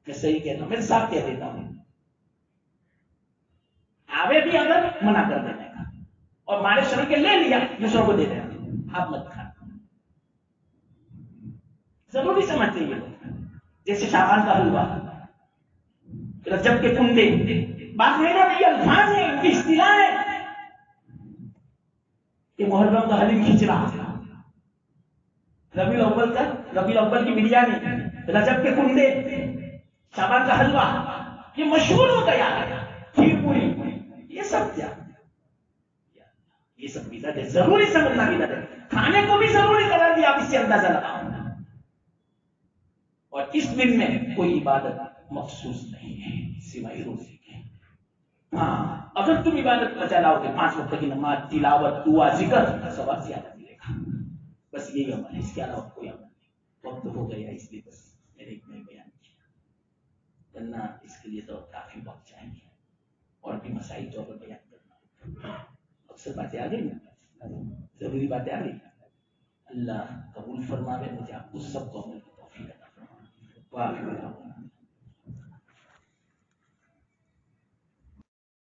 میں صحیح کہتا ہوں، میں صاف کہہ دیتا ہوں، آوے بھی اگر منع کر دینے کا، اور ہمارے شرم کے لے لیا دوسروں کو دے دینا، آپ مت کھانا، ضروری سمجھتے ہیں یہ لوگ، جیسے شعبان کا حلوہ، رجب کے کنڈے، بات میرا یہ الفاظ ہیں، ان کی اصطلاح ہے کہ محرم کا حلیم کھچڑا، ربیع الاول کی بریانی، رجب کے کنڈے، شعبان کا حلوہ، یہ مشہور ہو گیا ہے، کھیر پوری، یہ سب کیا، یہ سب بدعت ہے، ضروری سمجھنا بدعت ہے، کھانے کو بھی ضروری قرار دیا، آپ اس سے اندازہ لگاؤ، اور اس دن میں کوئی عبادت مخصوص نہیں ہے سوائے روزے کے، ہاں اگر تم عبادت بچا لاؤ گے 5 وقت کی نماز، تلاوت، دعا، ذکر، ثواب زیادہ ملے گا، بس یہی عمل ہے، اس کے علاوہ کوئی عمل نہیں، وقت ہو گیا اس لیے بس میں نے اتنا ہی بیان کیا، ورنہ اس کے لیے تو کافی وقت چاہیے اور بھی مسائل طور پر بیان کرنا، اکثر باتیں آ گئی نا، ضروری باتیں آ گئی، اللہ قبول فرماوے، مجھے آپ کو سب کو عمل کی توفیق عطا فرمائے، واہ